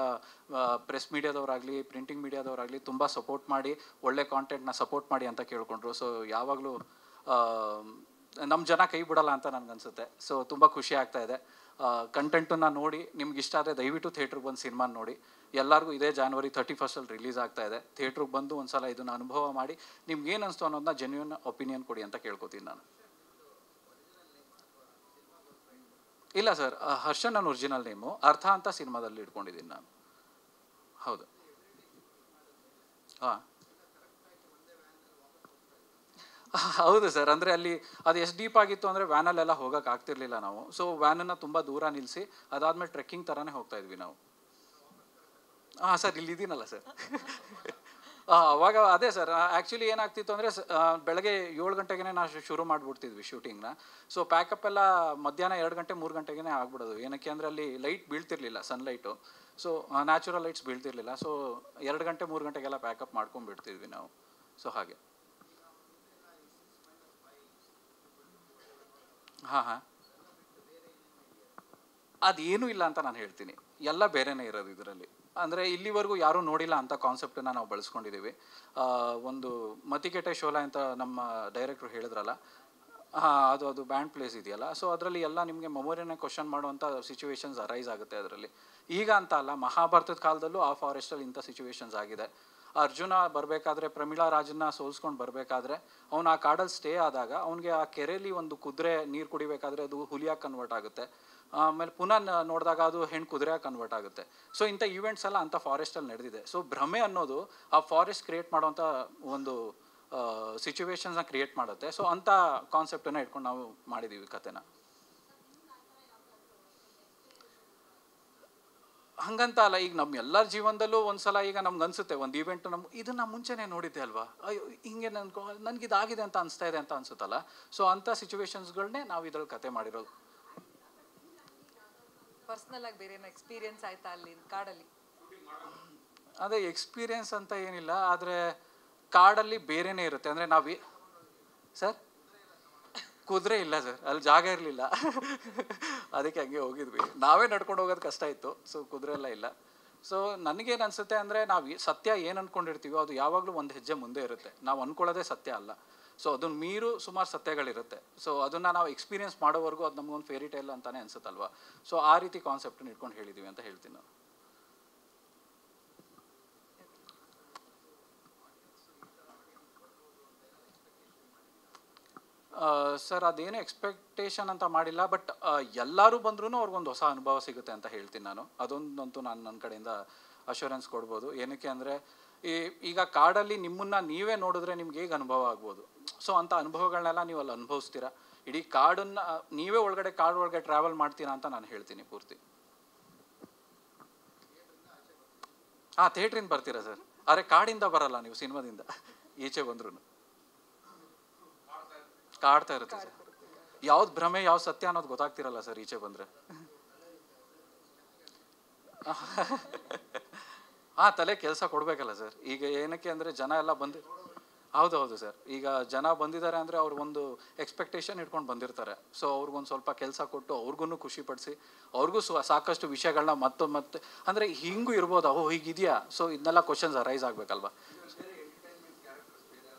ಪ್ರೆಸ್ ಮೀಡಿಯಾದವರಾಗಲಿ, ಪ್ರಿಂಟಿಂಗ್ ಮೀಡಿಯಾದವರಾಗಲಿ ತುಂಬ ಸಪೋರ್ಟ್ ಮಾಡಿ ಒಳ್ಳೆ ಕಾಂಟೆಂಟ್ನ ಸಪೋರ್ಟ್ ಮಾಡಿ ಅಂತ ಕೇಳ್ಕೊಂಡ್ರು. ಸೊ ಯಾವಾಗಲೂ ನಮ್ಮ ಜನ ಕೈ ಬಿಡಲ್ಲ ಅಂತ ನನಗನ್ಸುತ್ತೆ. ಸೊ ತುಂಬ ಖುಷಿ ಆಗ್ತಾ ಇದೆ. ಕಂಟೆಂಟನ್ನು ನೋಡಿ ನಿಮ್ಗೆ ಇಷ್ಟ ಆದರೆ ದಯವಿಟ್ಟು ಥಿಯೇಟ್ರಿಗೆ ಬಂದು ಸಿನಿಮಾ ನೋಡಿ. ಎಲ್ಲರಿಗೂ ಇದೇ January 31st ರಿಲೀಸ್ ಆಗ್ತಾ ಇದೆ. ಥಿಯೇಟ್ರಿಗೆ ಬಂದು ಒಂದು ಸಲ ಇದನ್ನು ಅನುಭವ ಮಾಡಿ ನಿಮ್ಗೇನು ಅನಿಸ್ತು ಅನ್ನೋದನ್ನ ಜೆನ್ಯೂನ್ ಒಪಿನಿಯನ್ ಕೊಡಿ ಅಂತ ಕೇಳ್ಕೊತೀನಿ ನಾನು. ಇಲ್ಲ ಸರ್, ಹರ್ಷನ್ ನನ್ನ ಒರಿಜಿನಲ್ ನೇಮು. ಅರ್ಥ ಅಂತ ಸಿನಿಮಾದಲ್ಲಿ ಇಟ್ಕೊಂಡಿದ್ದೀನಿ ನಾನು. ಹೌದು. ಹಾಂ, ಹೌದು ಸರ್. ಅಂದರೆ ಅಲ್ಲಿ ಅದು ಎಷ್ಟು ಡೀಪ್ ಆಗಿತ್ತು ಅಂದರೆ ವ್ಯಾನಲ್ಲೆಲ್ಲ ಹೋಗೋಕೆ ಆಗ್ತಿರ್ಲಿಲ್ಲ ನಾವು. ಸೊ ವ್ಯಾನನ್ನು ತುಂಬ ದೂರ ನಿಲ್ಲಿಸಿ ಅದಾದಮೇಲೆ ಟ್ರೆಕ್ಕಿಂಗ್ ಥರನೇ ಹೋಗ್ತಾ ಇದ್ವಿ ನಾವು. ಹಾಂ ಸರ್, ಇಲ್ಲಿದ್ದೀನಲ್ಲ ಸರ್. ಅವಾಗ ಅದೇ ಸರ್, ಆ್ಯಕ್ಚುಲಿ ಏನಾಗ್ತಿತ್ತು ಅಂದರೆ ಬೆಳಗ್ಗೆ 7 ಗಂಟೆಗೆ ನಾವು ಶುರು ಮಾಡಿಬಿಡ್ತಿದ್ವಿ ಶೂಟಿಂಗ್ನ. ಸೊ ಪ್ಯಾಕಪ್ ಎಲ್ಲ ಮಧ್ಯಾಹ್ನ 2 ಗಂಟೆ 3 ಗಂಟೆಗೆ ಆಗ್ಬಿಡೋದು. ಏನಕ್ಕೆ ಅಂದರೆ ಅಲ್ಲಿ ಲೈಟ್ ಬೀಳ್ತಿರ್ಲಿಲ್ಲ, ಸನ್ಲೈಟು. ಸೊ ನ್ಯಾಚುರಲ್ ಲೈಟ್ಸ್ ಬೀಳ್ತಿರ್ಲಿಲ್ಲ. ಸೊ 2 ಗಂಟೆ 3 ಗಂಟೆಗೆಲ್ಲ ಪ್ಯಾಕಪ್ ಮಾಡ್ಕೊಂಡ್ಬಿಡ್ತಿದ್ವಿ ನಾವು. ಸೊ ಹಾಗೆ. ಹಾಂ, ಅದೇನೂ ಇಲ್ಲ ಅಂತ ನಾನು ಹೇಳ್ತೀನಿ. ಎಲ್ಲ ಬೇರೆನೇ ಇರೋದು ಇದರಲ್ಲಿ. ಅಂದರೆ ಇಲ್ಲಿವರೆಗೂ ಯಾರೂ ನೋಡಿಲ್ಲ ಅಂತ ಕಾನ್ಸೆಪ್ಟನ್ನು ನಾವು ಬಳಸ್ಕೊಂಡಿದ್ದೀವಿ. ಒಂದು ಮತಿಕೆಟೆ ಶೋಲಾ ಅಂತ ನಮ್ಮ ಡೈರೆಕ್ಟ್ರು ಹೇಳಿದ್ರಲ್ಲ, ಅದು ಬ್ಯಾಂಡ್ ಪ್ಲೇಸ್ ಇದೆಯಲ್ಲ. ಸೊ ಅದರಲ್ಲಿ ಎಲ್ಲ ನಿಮಗೆ ಮೆಮೊರಿನ ಕ್ವಶನ್ ಮಾಡುವಂಥ ಸಿಚುವೇಶನ್ಸ್ ಅರೈಸ್ ಆಗುತ್ತೆ ಅದರಲ್ಲಿ. ಈಗ ಅಂತ ಅಲ್ಲ, ಮಹಾಭಾರತದ ಕಾಲದಲ್ಲೂ ಆ ಫಾರೆಸ್ಟಲ್ಲಿ ಇಂಥ ಸಿಚುವೇಶನ್ಸ್ ಆಗಿದೆ. ಅರ್ಜುನ ಬರಬೇಕಾದ್ರೆ ಪ್ರಮೀಳಾ ರಾಜನ್ನ ಸೋಲ್ಸ್ಕೊಂಡು ಬರಬೇಕಾದ್ರೆ ಅವನು ಆ ಕಾಡಲ್ಲಿ ಸ್ಟೇ ಆದಾಗ ಅವನಿಗೆ ಆ ಕೆರೆಯಲ್ಲಿ ಒಂದು ಕುದುರೆ ನೀರು ಕುಡಿಬೇಕಾದ್ರೆ ಅದು ಹುಲಿಯಾಗಿ ಕನ್ವರ್ಟ್ ಆಗುತ್ತೆ. ಆಮೇಲೆ ಪುನಃ ನೋಡಿದಾಗ ಅದು ಹೆಣ್ಣು ಕುದುರೆ ಕನ್ವರ್ಟ್ ಆಗುತ್ತೆ. ಸೊ ಇಂಥ ಈವೆಂಟ್ಸ್ ಎಲ್ಲ ಅಂಥ ಫಾರೆಸ್ಟಲ್ಲಿ ನಡೆದಿದೆ. ಸೊ ಭ್ರಮೆ ಅನ್ನೋದು ಆ ಫಾರೆಸ್ಟ್ ಕ್ರಿಯೇಟ್ ಮಾಡೋವಂಥ ಒಂದು ಸಿಚುವೇಶನ್ಸ್ನ ಕ್ರಿಯೇಟ್ ಮಾಡುತ್ತೆ. ಸೊ ಅಂಥ ಕಾನ್ಸೆಪ್ಟನ್ನು ಇಟ್ಕೊಂಡು ನಾವು ಮಾಡಿದ್ದೀವಿ ಕತೆನ. ಹಂಗಂತ ಅಲ್ಲ, ಈಗ ನಮ್ಮ ಎಲ್ಲರ ಜೀವನದಲ್ಲೂ ಒಂದ್ಸಲ ಈಗ ನಮ್ಗೆ ಅನಿಸುತ್ತೆ ಒಂದು ಈವೆಂಟು ಇದನ್ನು ಮುಂಚೆನೇ ನೋಡಿದ್ದೆ ಅಲ್ವಾ, ಅಯ್ಯೋ ಹಿಂಗೆ ನನಗಿದಾಗಿದೆ ಅಂತ ಅನಿಸ್ತಾ ಇದೆ ಅಂತ ಅನಿಸುತ್ತಲ್ಲ. ಸೊ ಅಂಥ ಸಿಚುವೇಶನ್ಸ್ಗಳನ್ನೇ ನಾವು ಇದ್ರಲ್ಲಿ ಕತೆ ಮಾಡಿರೋದು. ಪರ್ಸ್ನಲ್ ಆಗಿ ಬೇರೆ ಎಕ್ಸ್ಪೀರಿಯನ್ಸ್ ಆಯ್ತಾ ಅಲ್ಲಿ ಕಾಡಲ್ಲಿ? ಅದೇ ಎಕ್ಸ್ಪೀರಿಯನ್ಸ್ ಅಂತ ಏನಿಲ್ಲ, ಆದರೆ ಕಾಡಲ್ಲಿ ಬೇರೆನೇ ಇರುತ್ತೆ. ಅಂದರೆ ನಾವು ಸರ್ ಕುದುರೆ ಇಲ್ಲ ಸರ್, ಅಲ್ಲಿ ಜಾಗ ಇರಲಿಲ್ಲ, ಅದಕ್ಕೆ ಹಂಗೆ ಹೋಗಿದ್ವಿ. ನಾವೇ ನಡ್ಕೊಂಡು ಹೋಗೋದು ಕಷ್ಟ ಇತ್ತು. ಸೊ ಕುದುರೆ ಎಲ್ಲ ಇಲ್ಲ. ಸೊ ನನಗೇನು ಅನಿಸುತ್ತೆ ಅಂದರೆ ನಾವು ಸತ್ಯ ಏನು ಅಂದ್ಕೊಂಡಿರ್ತೀವೋ ಅದು ಯಾವಾಗಲೂ ಒಂದು ಹೆಜ್ಜೆ ಮುಂದೆ ಇರುತ್ತೆ. ನಾವು ಅಂದ್ಕೊಳ್ಳೋದೇ ಸತ್ಯ ಅಲ್ಲ. ಸೊ ಅದನ್ನು ಮೀರು ಸುಮಾರು ಸತ್ಯಗಳಿರುತ್ತೆ. ಸೊ ಅದನ್ನು ನಾವು ಎಕ್ಸ್ಪೀರಿಯನ್ಸ್ ಮಾಡೋವರೆಗೂ ಅದು ನಮಗೊಂದು ಫೇರಿ ಟೇಲ್ ಅಂತಲೇ ಅನ್ಸುತ್ತಲ್ವ. ಸೊ ಆ ರೀತಿ ಕಾನ್ಸೆಪ್ಟನ್ನು ಇಟ್ಕೊಂಡು ಹೇಳಿದ್ದೀವಿ ಅಂತ ಹೇಳ್ತೀನಿ ನಾನು. ಸರ್ ಅದೇನು ಎಕ್ಸ್ಪೆಕ್ಟೇಷನ್ ಅಂತ ಮಾಡಿಲ್ಲ, ಬಟ್ ಎಲ್ಲರೂ ಬಂದ್ರೂ ಅವ್ರಿಗೊಂದು ಹೊಸ ಅನುಭವ ಸಿಗುತ್ತೆ ಅಂತ ಹೇಳ್ತೀನಿ ನಾನು. ಅದೊಂದಂತೂ ನಾನು ನನ್ನ ಕಡೆಯಿಂದ ಅಶ್ಯೂರೆನ್ಸ್ ಕೊಡ್ಬೋದು. ಏನಕ್ಕೆ ಅಂದರೆ ಈಗ ಕಾಡಲ್ಲಿ ನಿಮ್ಮನ್ನು ನೀವೇ ನೋಡಿದ್ರೆ ನಿಮ್ಗೆ ಹೇಗೆ ಅನುಭವ ಆಗ್ಬೋದು. ಸೊ ಅಂಥ ಅನುಭವಗಳನ್ನೆಲ್ಲ ನೀವು ಅಲ್ಲಿ ಅನುಭವಿಸ್ತೀರಾ. ಇಡೀ ಕಾಡನ್ನು ನೀವೇ ಕಾಡು ಒಳಗಡೆ ಟ್ರಾವೆಲ್ ಮಾಡ್ತೀರಾ ಅಂತ ನಾನು ಹೇಳ್ತೀನಿ ಪೂರ್ತಿ. ಥಿಯೇಟ್ರಿಂದ ಬರ್ತೀರಾ ಸರ್, ಆದರೆ ಕಾಡಿಂದ ಬರಲ್ಲ ನೀವು, ಸಿನಿಮಾದಿಂದ ಈಚೆ ಬಂದ್ರೂ ಕಾಡ್ತಾ ಇರುತ್ತೆ ಸರ್. ಯಾವ್ದು ಭ್ರಮೆ ಯಾವ್ದು ಸತ್ಯ ಅನ್ನೋದು ಗೊತ್ತಾಗ್ತಿರಲ್ಲ ಸರ್ ಈಚೆ ಬಂದರೆ. ತಲೆ ಕೆಲಸ ಕೊಡಬೇಕಲ್ಲ ಸರ್. ಈಗ ಏನಕ್ಕೆ ಅಂದರೆ ಜನ ಎಲ್ಲ ಹೌದು ಸರ್. ಈಗ ಜನ ಬಂದಿದ್ದಾರೆ ಅಂದರೆ ಅವ್ರು ಒಂದು ಎಕ್ಸ್ಪೆಕ್ಟೇಷನ್ ಇಟ್ಕೊಂಡು ಬಂದಿರ್ತಾರೆ. ಸೊ ಅವ್ರಿಗೊಂದು ಸ್ವಲ್ಪ ಕೆಲಸ ಕೊಟ್ಟು ಅವ್ರಿಗೂ ಖುಷಿಪಡಿಸಿ ಅವ್ರಿಗೂ ಸಾಕಷ್ಟು ವಿಷಯಗಳನ್ನ ಮತ್ತೆ ಅಂದರೆ ಹಿಂಗೂ ಇರ್ಬೋದು, ಹೀಗಿದೆಯಾ. ಸೊ ಇದನ್ನೆಲ್ಲ ಕ್ವಶನ್ಸ್ ಅರೈಸ್ ಆಗಬೇಕಲ್ವ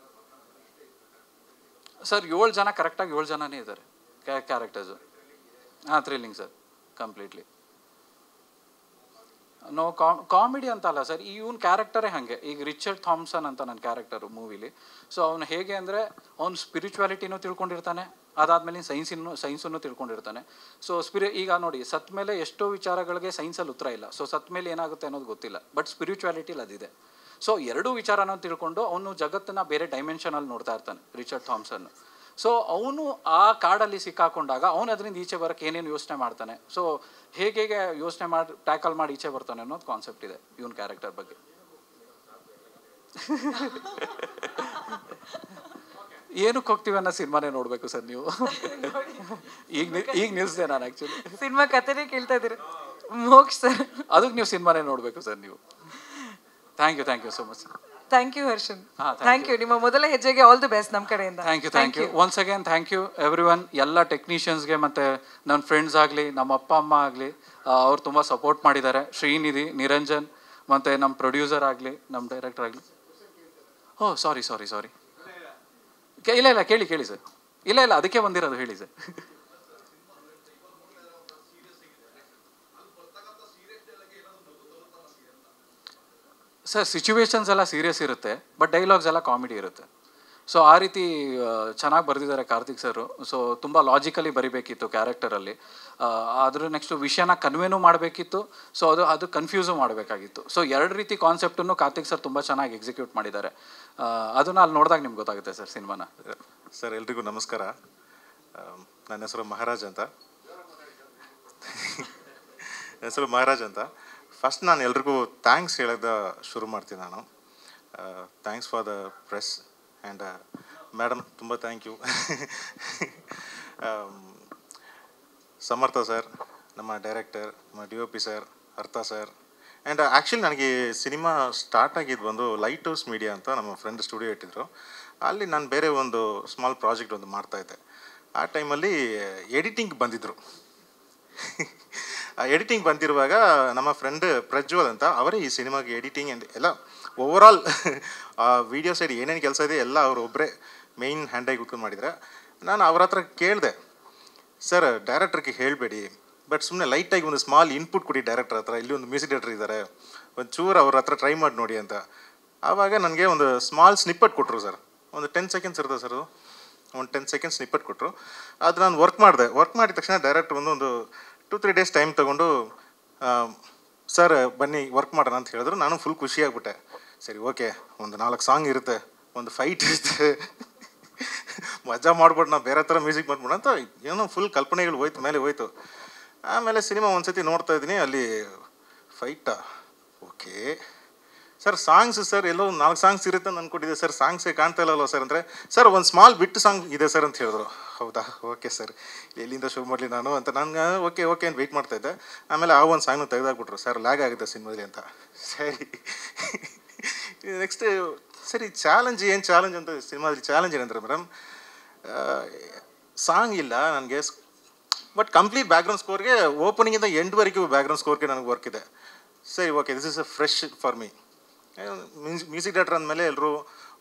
ಸರ್. 7 ಜನ ಕರೆಕ್ಟಾಗಿ 7 ಜನನೇ ಇದ್ದಾರೆ characters. Thrilling sir, completely. No comedy ಅಂತ ಅಲ್ಲ ಸರ್, ಇವನ್ ಕ್ಯಾರೆಕ್ಟರೇ ಹಾಗೆ. ಈಗ ರಿಚರ್ಡ್ ಥಾಮ್ಸನ್ ಅಂತ ನನ್ನ ಕ್ಯಾರೆಕ್ಟರು ಮೂವಿಲಿ. ಸೊ ಅವನು ಹೇಗೆ ಅಂದರೆ ಅವ್ನು ಸ್ಪಿರಿಚುವಾಲಿಟಿನೂ ತಿಳ್ಕೊಂಡಿರ್ತಾನೆ, ಅದಾದಮೇಲೆ ಸೈನ್ಸನ್ನು ತಿಳ್ಕೊಂಡಿರ್ತಾನೆ. ಸೊ ಈಗ ನೋಡಿ, ಸತ್ ಮೇಲೆ ಎಷ್ಟೋ ವಿಚಾರಗಳಿಗೆ ಸೈನ್ಸಲ್ಲಿ ಉತ್ತರ ಇಲ್ಲ. ಸೊ ಸತ್ ಮೇಲೆ ಏನಾಗುತ್ತೆ ಅನ್ನೋದು ಗೊತ್ತಿಲ್ಲ, ಬಟ್ ಸ್ಪಿರಿಚುವಾಲಿಟಿಲಿ ಅದಿದೆ. ಸೊ ಎರಡೂ ವಿಚಾರನ ತಿಳ್ಕೊಂಡು ಅವನು ಜಗತ್ತನ್ನು ಬೇರೆ ಡೈಮೆನ್ಷನಲ್ಲಿ ನೋಡ್ತಾ ಇರ್ತಾನೆ ರಿಚರ್ಡ್ ಥಾಮ್ಸನ್. ಸೊ ಅವನು ಆ ಕಾಡಲ್ಲಿ ಸಿಕ್ಕಾಕೊಂಡಾಗ ಅವನು ಅದರಿಂದ ಈಚೆ ಬರೋಕ್ಕೆ ಏನೇನು ಯೋಚನೆ ಮಾಡ್ತಾನೆ, ಸೊ ಹೇಗೆ ಯೋಚನೆ ಮಾಡಿ ಟ್ಯಾಕಲ್ ಮಾಡಿ ಈಚೆ ಬರ್ತಾನೆ ಅನ್ನೋದು ಕಾನ್ಸೆಪ್ಟ್ ಇದೆ ಇವನ್ ಕ್ಯಾರೆಕ್ಟರ್ ಬಗ್ಗೆ. ಏನಕ್ಕೆ ಹೋಗ್ತೀವಿ ಅನ್ನೋ ಸಿನಿಮಾನೇ ನೋಡಬೇಕು ಸರ್ ನೀವು. ಈಗ ನಿಲ್ಸಿದೆ ನಾನು ಆ್ಯಕ್ಚುಲಿ. ಸಿನಿಮಾ ಕಥೆನೇ ಕೇಳ್ತಾ ಇದ್ದೀರಿ ಮೋಕ್ಷ ಸರ್, ಅದಕ್ಕೆ ನೀವು ಸಿನಿಮಾನೇ ನೋಡಬೇಕು ಸರ್ ನೀವು. Thank you so much. Thank you Harshan, thank you. ನಿಮ್ಮ ಮೊದಲ ಹೆಜ್ಜೆಗೆ ಆಲ್ ದಿ ಬೆಸ್ಟ್ ನಮ್ಮ ಕಡೆಯಿಂದ. Thank you once again. Thank you everyone, ಎಲ್ಲ ಟೆಕ್ನಿಷಿಯನ್ಸ್ಗೆ ಮತ್ತು ನನ್ನ ಫ್ರೆಂಡ್ಸ್ ಆಗಲಿ, ನಮ್ಮ ಅಪ್ಪ ಅಮ್ಮ ಆಗಲಿ, ಅವ್ರು ತುಂಬ ಸಪೋರ್ಟ್ ಮಾಡಿದ್ದಾರೆ. ಶ್ರೀನಿಧಿ, ನಿರಂಜನ್ ಮತ್ತು ನಮ್ಮ ಪ್ರೊಡ್ಯೂಸರ್ ಆಗಲಿ, ನಮ್ಮ ಡೈರೆಕ್ಟರ್ ಆಗಲಿ. ಸಾರಿ ಇಲ್ಲ ಕೇಳಿ ಸರ್. ಇಲ್ಲ ಅದಕ್ಕೆ ಬಂದಿರೋದು, ಹೇಳಿ ಸರ್. ಸರ್ ಸಿಚುವೇಶನ್ಸ್ ಎಲ್ಲ ಸೀರಿಯಸ್ ಇರುತ್ತೆ, ಬಟ್ ಡೈಲಾಗ್ಸ್ ಎಲ್ಲ ಕಾಮಿಡಿ ಇರುತ್ತೆ. ಸೊ ಆ ರೀತಿ ಚೆನ್ನಾಗಿ ಬರೆದಿದ್ದಾರೆ ಕಾರ್ತಿಕ್ ಸರು. ಸೊ ತುಂಬ ಲಾಜಿಕಲಿ ಬರಿಬೇಕಿತ್ತು ಕ್ಯಾರೆಕ್ಟರಲ್ಲಿ. ಅದ್ರ ನೆಕ್ಸ್ಟು ವಿಷಯನ ಕನ್ವೇನೂ ಮಾಡಬೇಕಿತ್ತು. ಸೊ ಅದು ಕನ್ಫ್ಯೂಸು ಮಾಡಬೇಕಾಗಿತ್ತು. ಸೊ 2 ರೀತಿ ಕಾನ್ಸೆಪ್ಟನ್ನು ಕಾರ್ತಿಕ್ ಸರ್ ತುಂಬ ಚೆನ್ನಾಗಿ ಎಕ್ಸಿಕ್ಯೂಟ್ ಮಾಡಿದ್ದಾರೆ. ಅದನ್ನು ಅಲ್ಲಿ ನೋಡಿದಾಗ ನಿಮ್ಗೆ ಗೊತ್ತಾಗುತ್ತೆ ಸರ್ ಸಿನಿಮಾನ. ಸರ್ ಎಲ್ರಿಗೂ ನಮಸ್ಕಾರ. ನನ್ನ ಹೆಸರು ಮಹಾರಾಜ್ ಅಂತ. ಫಸ್ಟ್ ನಾನು ಎಲ್ರಿಗೂ ಥ್ಯಾಂಕ್ಸ್ ಹೇಳೋದ ಶುರು ಮಾಡ್ತೀನಿ ನಾನು. Thanks for the press and madam, ತುಂಬ ಥ್ಯಾಂಕ್ ಯು. ಸಮರ್ಥ ಸರ್, ನಮ್ಮ ಡೈರೆಕ್ಟರ್, ನಮ್ಮ DOP ಸರ್, ಅರ್ಥ ಸರ್. ಆ್ಯಂಡ್ ಆ್ಯಕ್ಚುಲಿ ನನಗೆ ಸಿನಿಮಾ ಸ್ಟಾರ್ಟ್ ಆಗಿದ್ದು ಬಂದು ಲೈಟ್ ಹೌಸ್ ಮೀಡಿಯಾ ಅಂತ ನಮ್ಮ ಫ್ರೆಂಡ್ ಸ್ಟುಡಿಯೋ ಇಟ್ಟಿದ್ರು. ಅಲ್ಲಿ ನಾನು ಬೇರೆ ಒಂದು ಸ್ಮಾಲ್ ಪ್ರಾಜೆಕ್ಟ್ ಒಂದು ಮಾಡ್ತಾಯಿದ್ದೆ. ಆ ಟೈಮಲ್ಲಿ ಎಡಿಟಿಂಗ್ ಬಂದಿದ್ದರು. ಎಡಿಟಿಂಗ್ ಬಂದಿರುವಾಗ ನಮ್ಮ ಫ್ರೆಂಡ್ ಪ್ರಜ್ವಲ್ ಅಂತ ಅವರೇ ಈ ಸಿನಿಮಾಗೆ ಎಡಿಟಿಂಗ್ ಆ್ಯಂಡ್ ಎಲ್ಲ ಓವರಾಲ್ ವೀಡಿಯೋ ಸೈಡ್ ಏನೇನು ಕೆಲಸ ಇದೆ ಎಲ್ಲ ಅವರು ಒಬ್ಬರೇ ಮೇಯ್ನ್ ಹ್ಯಾಂಡಾಗಿ ಕೂತ್ಕೊಂಡು ಮಾಡಿದರೆ. ನಾನು ಅವ್ರ ಹತ್ರ ಕೇಳಿದೆ, ಸರ್ ಡೈರೆಕ್ಟ್ರಿಗೆ ಹೇಳಬೇಡಿ, ಬಟ್ ಸುಮ್ಮನೆ ಲೈಟಾಗಿ ಒಂದು ಸ್ಮಾಲ್ ಇನ್ಪುಟ್ ಕೊಡಿ ಡೈರೆಕ್ಟರ್ ಹತ್ರ, ಇಲ್ಲಿ ಒಂದು ಮ್ಯೂಸಿಕ್ ಡೈರೆಕ್ಟರ್ ಇದ್ದಾರೆ, ಒಂದು ಚೂರು ಅವ್ರ ಹತ್ರ ಟ್ರೈ ಮಾಡಿ ನೋಡಿ ಅಂತ. ಆವಾಗ ನನಗೆ ಒಂದು ಸ್ಮಾಲ್ ಸ್ನಿಪ್ಪಟ್ ಕೊಟ್ಟರು ಸರ್. ಒಂದು 10 ಸೆಕೆಂಡ್ಸ್ ಇರ್ತದೆ ಸರ್, ಅದು ಒಂದು 10 ಸೆಕೆಂಡ್ಸ್ ಸ್ನಿಪ್ಪಟ್ ಕೊಟ್ಟರು. ಅದು ನಾನು ವರ್ಕ್ ಮಾಡಿದ ತಕ್ಷಣ ಡೈರೆಕ್ಟರ್ ಒಂದು 2-3 ಡೇಸ್ ಟೈಮ್ ತೊಗೊಂಡು ಸರ್ ಬನ್ನಿ ವರ್ಕ್ ಮಾಡೋಣ ಅಂತ ಹೇಳಿದ್ರು. ನಾನು ಫುಲ್ ಖುಷಿಯಾಗ್ಬಿಟ್ಟೆ. ಸರಿ ಓಕೆ, ಒಂದು 4 ಸಾಂಗ್ ಇರುತ್ತೆ, ಒಂದು ಫೈಟ್ ಇರುತ್ತೆ, ಮಜಾ ಮಾಡ್ಬಿಟ್ಟು ನಾವು ಬೇರೆ ಥರ ಮ್ಯೂಸಿಕ್ ಮಾಡ್ಬಿಡೋಣ ಅಂತ ಏನೋ ಫುಲ್ ಕಲ್ಪನೆಗಳು ಹೋಯ್ತು. ಆಮೇಲೆ ಸಿನಿಮಾ ಒಂದು ಸತಿ ನೋಡ್ತಾ ಇದ್ದೀನಿ, ಅಲ್ಲಿ ಫೈಟಾ, ಓಕೆ ಸರ್ ಸಾಂಗ್ಸ್ ಸರ್ ಎಲ್ಲೋ 4 ಸಾಂಗ್ಸ್ ಇರುತ್ತೆ ಅಂತ ಅಂದ್ಕೊಟ್ಟಿದ್ದೆ ಸರ್, ಸಾಂಗ್ಸೇ ಕಾಣ್ತಾ ಇಲ್ಲಲ್ವ ಸರ್ ಅಂದರೆ, ಸರ್ ಒಂದು ಸ್ಮಾಲ್ ಬಿಟ್ಟು ಸಾಂಗ್ ಇದೆ ಸರ್ ಅಂತ ಹೇಳಿದ್ರು. ಹೌದಾ, ಓಕೆ ಸರ್, ಎಲ್ಲಿಂದ ಶೋ ಮಾಡಲಿ ನಾನು ಅಂತ ನಾನು ಓಕೆ ಅಂತ ವೆಯ್ಟ್ ಮಾಡ್ತಾಯಿದ್ದೆ. ಆಮೇಲೆ ಆ ಒಂದು ಸಾಂಗ್ನ ತೆಗೆದಾಕ್ಬಿಟ್ರು, ಸರ್ ಲ್ಯಾಗ್ ಆಗುತ್ತೆ ಸಿನಿಮಾದಲ್ಲಿ ಅಂತ. ಸರಿ ನೆಕ್ಸ್ಟ್ ಸರಿ ಚಾಲೆಂಜ್ ಅಂತ ಸಿನಿಮಾದಲ್ಲಿ ಚಾಲೆಂಜ್ ಏನಂದ್ರೆ ಮೇಡಮ್, ಸಾಂಗ್ ಇಲ್ಲ ನನಗೆ, ಬಟ್ ಕಂಪ್ಲೀಟ್ ಬ್ಯಾಕ್ಗ್ರೌಂಡ್ ಸ್ಕೋರ್ಗೆ ಓಪನಿಂಗಿಂದ ಎಂಡ್ವರೆಗೂ ಬ್ಯಾಕ್ಗ್ರೌಂಡ್ ಸ್ಕೋರ್ಗೆ ನನಗೆ ವರ್ಕ್ ಇದೆ. ಸರಿ okay, this is a fresh for me. Music director ಅಂದಮೇಲೆ ಎಲ್ಲರೂ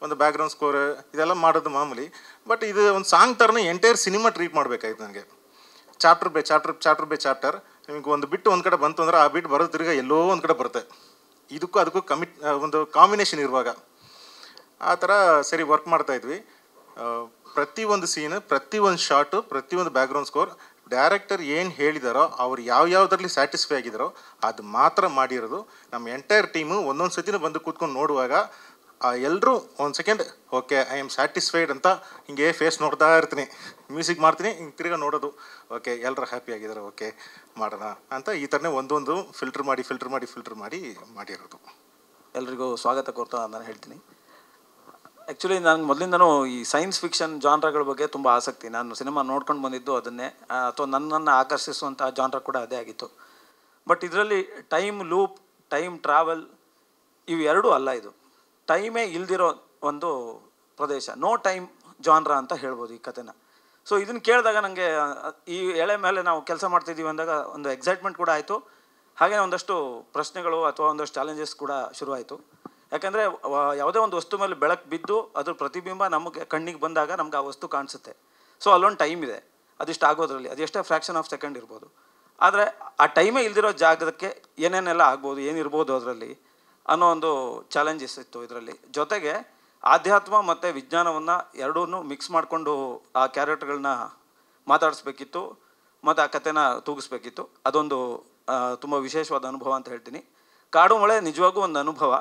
ಒಂದು ಬ್ಯಾಕ್ಗ್ರೌಂಡ್ ಸ್ಕೋರ್ ಇದೆಲ್ಲ ಮಾಡೋದು ಮಾಮೂಲಿ, ಬಟ್ ಇದು ಒಂದು ಸಾಂಗ್ ಥರನೇ ಎಂಟೈರ್ ಸಿನಿಮಾ ಟ್ರೀಟ್ ಮಾಡಬೇಕಾಯ್ತು ನನಗೆ. ಚಾಪ್ಟರ್ ಬೈ ಚಾಪ್ಟರ್ ನಿಮಗೆ ಒಂದು ಬಿಟ್ಟು ಒಂದು ಕಡೆ ಬಂತು ಅಂದ್ರೆ ಆ ಬಿಟ್ಟು ಬರೋದು ತಿರ್ಗಿ ಎಲ್ಲೋ ಒಂದು ಕಡೆ ಬರುತ್ತೆ. ಅದಕ್ಕೂ ಒಂದು ಕಾಂಬಿನೇಷನ್ ಇರುವಾಗ ಆ ಥರ ಸರಿ ವರ್ಕ್ ಮಾಡ್ತಾಯಿದ್ವಿ. ಪ್ರತಿಯೊಂದು ಸೀನು, ಪ್ರತಿಯೊಂದು ಶಾಟು, ಪ್ರತಿಯೊಂದು ಬ್ಯಾಕ್ಗ್ರೌಂಡ್ ಸ್ಕೋರ್ ಡೈರೆಕ್ಟರ್ ಏನು ಹೇಳಿದಾರೋ, ಅವ್ರು ಯಾವ್ಯಾವುದರಲ್ಲಿ ಸ್ಯಾಟಿಸ್ಫೈ ಆಗಿದ್ದಾರೋ ಅದು ಮಾತ್ರ ಮಾಡಿರೋದು. ನಮ್ಮ ಎಂಟೈರ್ ಟೀಮು ಒಂದೊಂದು ಸತಿನೂ ಬಂದು ಕೂತ್ಕೊಂಡು ನೋಡುವಾಗ ಎಲ್ಲರೂ ಒಂದು second okay I am satisfied ಅಂತ ಹಿಂಗೆ ಫೇಸ್ ನೋಡ್ತಾ ಇರ್ತೀನಿ, ಮ್ಯೂಸಿಕ್ ಮಾಡ್ತೀನಿ, ಹಿಂಗೆ ತಿರ್ಗಾ ನೋಡೋದು, ಓಕೆ ಎಲ್ಲರೂ ಹ್ಯಾಪಿ ಆಗಿದ್ದಾರೆ, ಓಕೆ ಮಾಡೋಣ ಅಂತ ಈ ಥರನೇ ಒಂದೊಂದು ಫಿಲ್ಟರ್ ಮಾಡಿ ಮಾಡಿರೋದು. ಎಲ್ರಿಗೂ ಸ್ವಾಗತ ಕೋರ್ತಾ ನಾನು ಹೇಳ್ತೀನಿ. ಆ್ಯಕ್ಚುಲಿ ನಾನು ಮೊದಲಿಂದನೂ ಈ ಸೈನ್ಸ್ ಫಿಕ್ಷನ್ ಜಾನ್ರಗಳ ಬಗ್ಗೆ ತುಂಬ ಆಸಕ್ತಿ. ನಾನು ಸಿನಿಮಾ ನೋಡ್ಕೊಂಡು ಬಂದಿದ್ದು ಅದನ್ನೇ, ಅಥವಾ ನನ್ನನ್ನು ಆಕರ್ಷಿಸುವಂಥ ಜಾನ್ರ ಕೂಡ ಅದೇ ಆಗಿತ್ತು. ಬಟ್ ಇದರಲ್ಲಿ ಟೈಮ್ ಲೂಪ್, ಟೈಮ್ ಟ್ರಾವೆಲ್ ಇವು ಎರಡೂ ಅಲ್ಲ. ಇದು ಟೈಮೇ ಇಲ್ದಿರೋ ಒಂದು ಪ್ರದೇಶ, ನೋ ಟೈಮ್ ಜಾನ್ರ ಅಂತ ಹೇಳ್ಬೋದು ಈ ಕಥೆನ. ಸೊ ಇದನ್ನು ಕೇಳಿದಾಗ ನನಗೆ ಈ ಎಳೆ ಮೇಲೆ ನಾವು ಕೆಲಸ ಮಾಡ್ತಿದ್ದೀವಿ ಅಂದಾಗ ಒಂದು ಎಕ್ಸೈಟ್ಮೆಂಟ್ ಕೂಡ ಆಯಿತು. ಹಾಗೆ ಒಂದಷ್ಟು ಪ್ರಶ್ನೆಗಳು ಅಥವಾ ಒಂದಷ್ಟು ಚಾಲೆಂಜಸ್ ಕೂಡ ಶುರುವಾಯಿತು. ಯಾಕಂದರೆ ಯಾವುದೇ ಒಂದು ವಸ್ತು ಮೇಲೆ ಬೆಳಕು ಬಿದ್ದು ಅದ್ರ ಪ್ರತಿಬಿಂಬ ನಮಗೆ ಕಣ್ಣಿಗೆ ಬಂದಾಗ ನಮ್ಗೆ ಆ ವಸ್ತು ಕಾಣಿಸುತ್ತೆ. ಸೊ ಅಲ್ಲೊಂದು ಟೈಮ್ ಇದೆ, ಅದಿಷ್ಟು ಆಗೋದ್ರಲ್ಲಿ ಅದೆಷ್ಟೇ ಫ್ರ್ಯಾಕ್ಷನ್ ಆಫ್ ಸೆಕೆಂಡ್ ಇರ್ಬೋದು. ಆದರೆ ಆ ಟೈಮೇ ಇಲ್ದಿರೋ ಜಾಗದಕ್ಕೆ ಏನೇನೆಲ್ಲ ಆಗ್ಬೋದು, ಏನಿರ್ಬೋದು ಅದರಲ್ಲಿ ಅನ್ನೋ ಒಂದು ಚಾಲೆಂಜಸ್ ಇತ್ತು ಇದರಲ್ಲಿ. ಜೊತೆಗೆ ಆಧ್ಯಾತ್ಮ ಮತ್ತು ವಿಜ್ಞಾನವನ್ನು ಎರಡೂ ಮಿಕ್ಸ್ ಮಾಡಿಕೊಂಡು ಆ ಕ್ಯಾರೆಕ್ಟರ್ಗಳನ್ನ ಮಾತಾಡಿಸ್ಬೇಕಿತ್ತು ಮತ್ತು ಆ ಕಥೆನ ತೂಗಿಸ್ಬೇಕಿತ್ತು. ಅದೊಂದು ತುಂಬ ವಿಶೇಷವಾದ ಅನುಭವ ಅಂತ ಹೇಳ್ತೀನಿ. ಕಾಡು ಮಳೆ ನಿಜವಾಗೂ ಒಂದು ಅನುಭವ.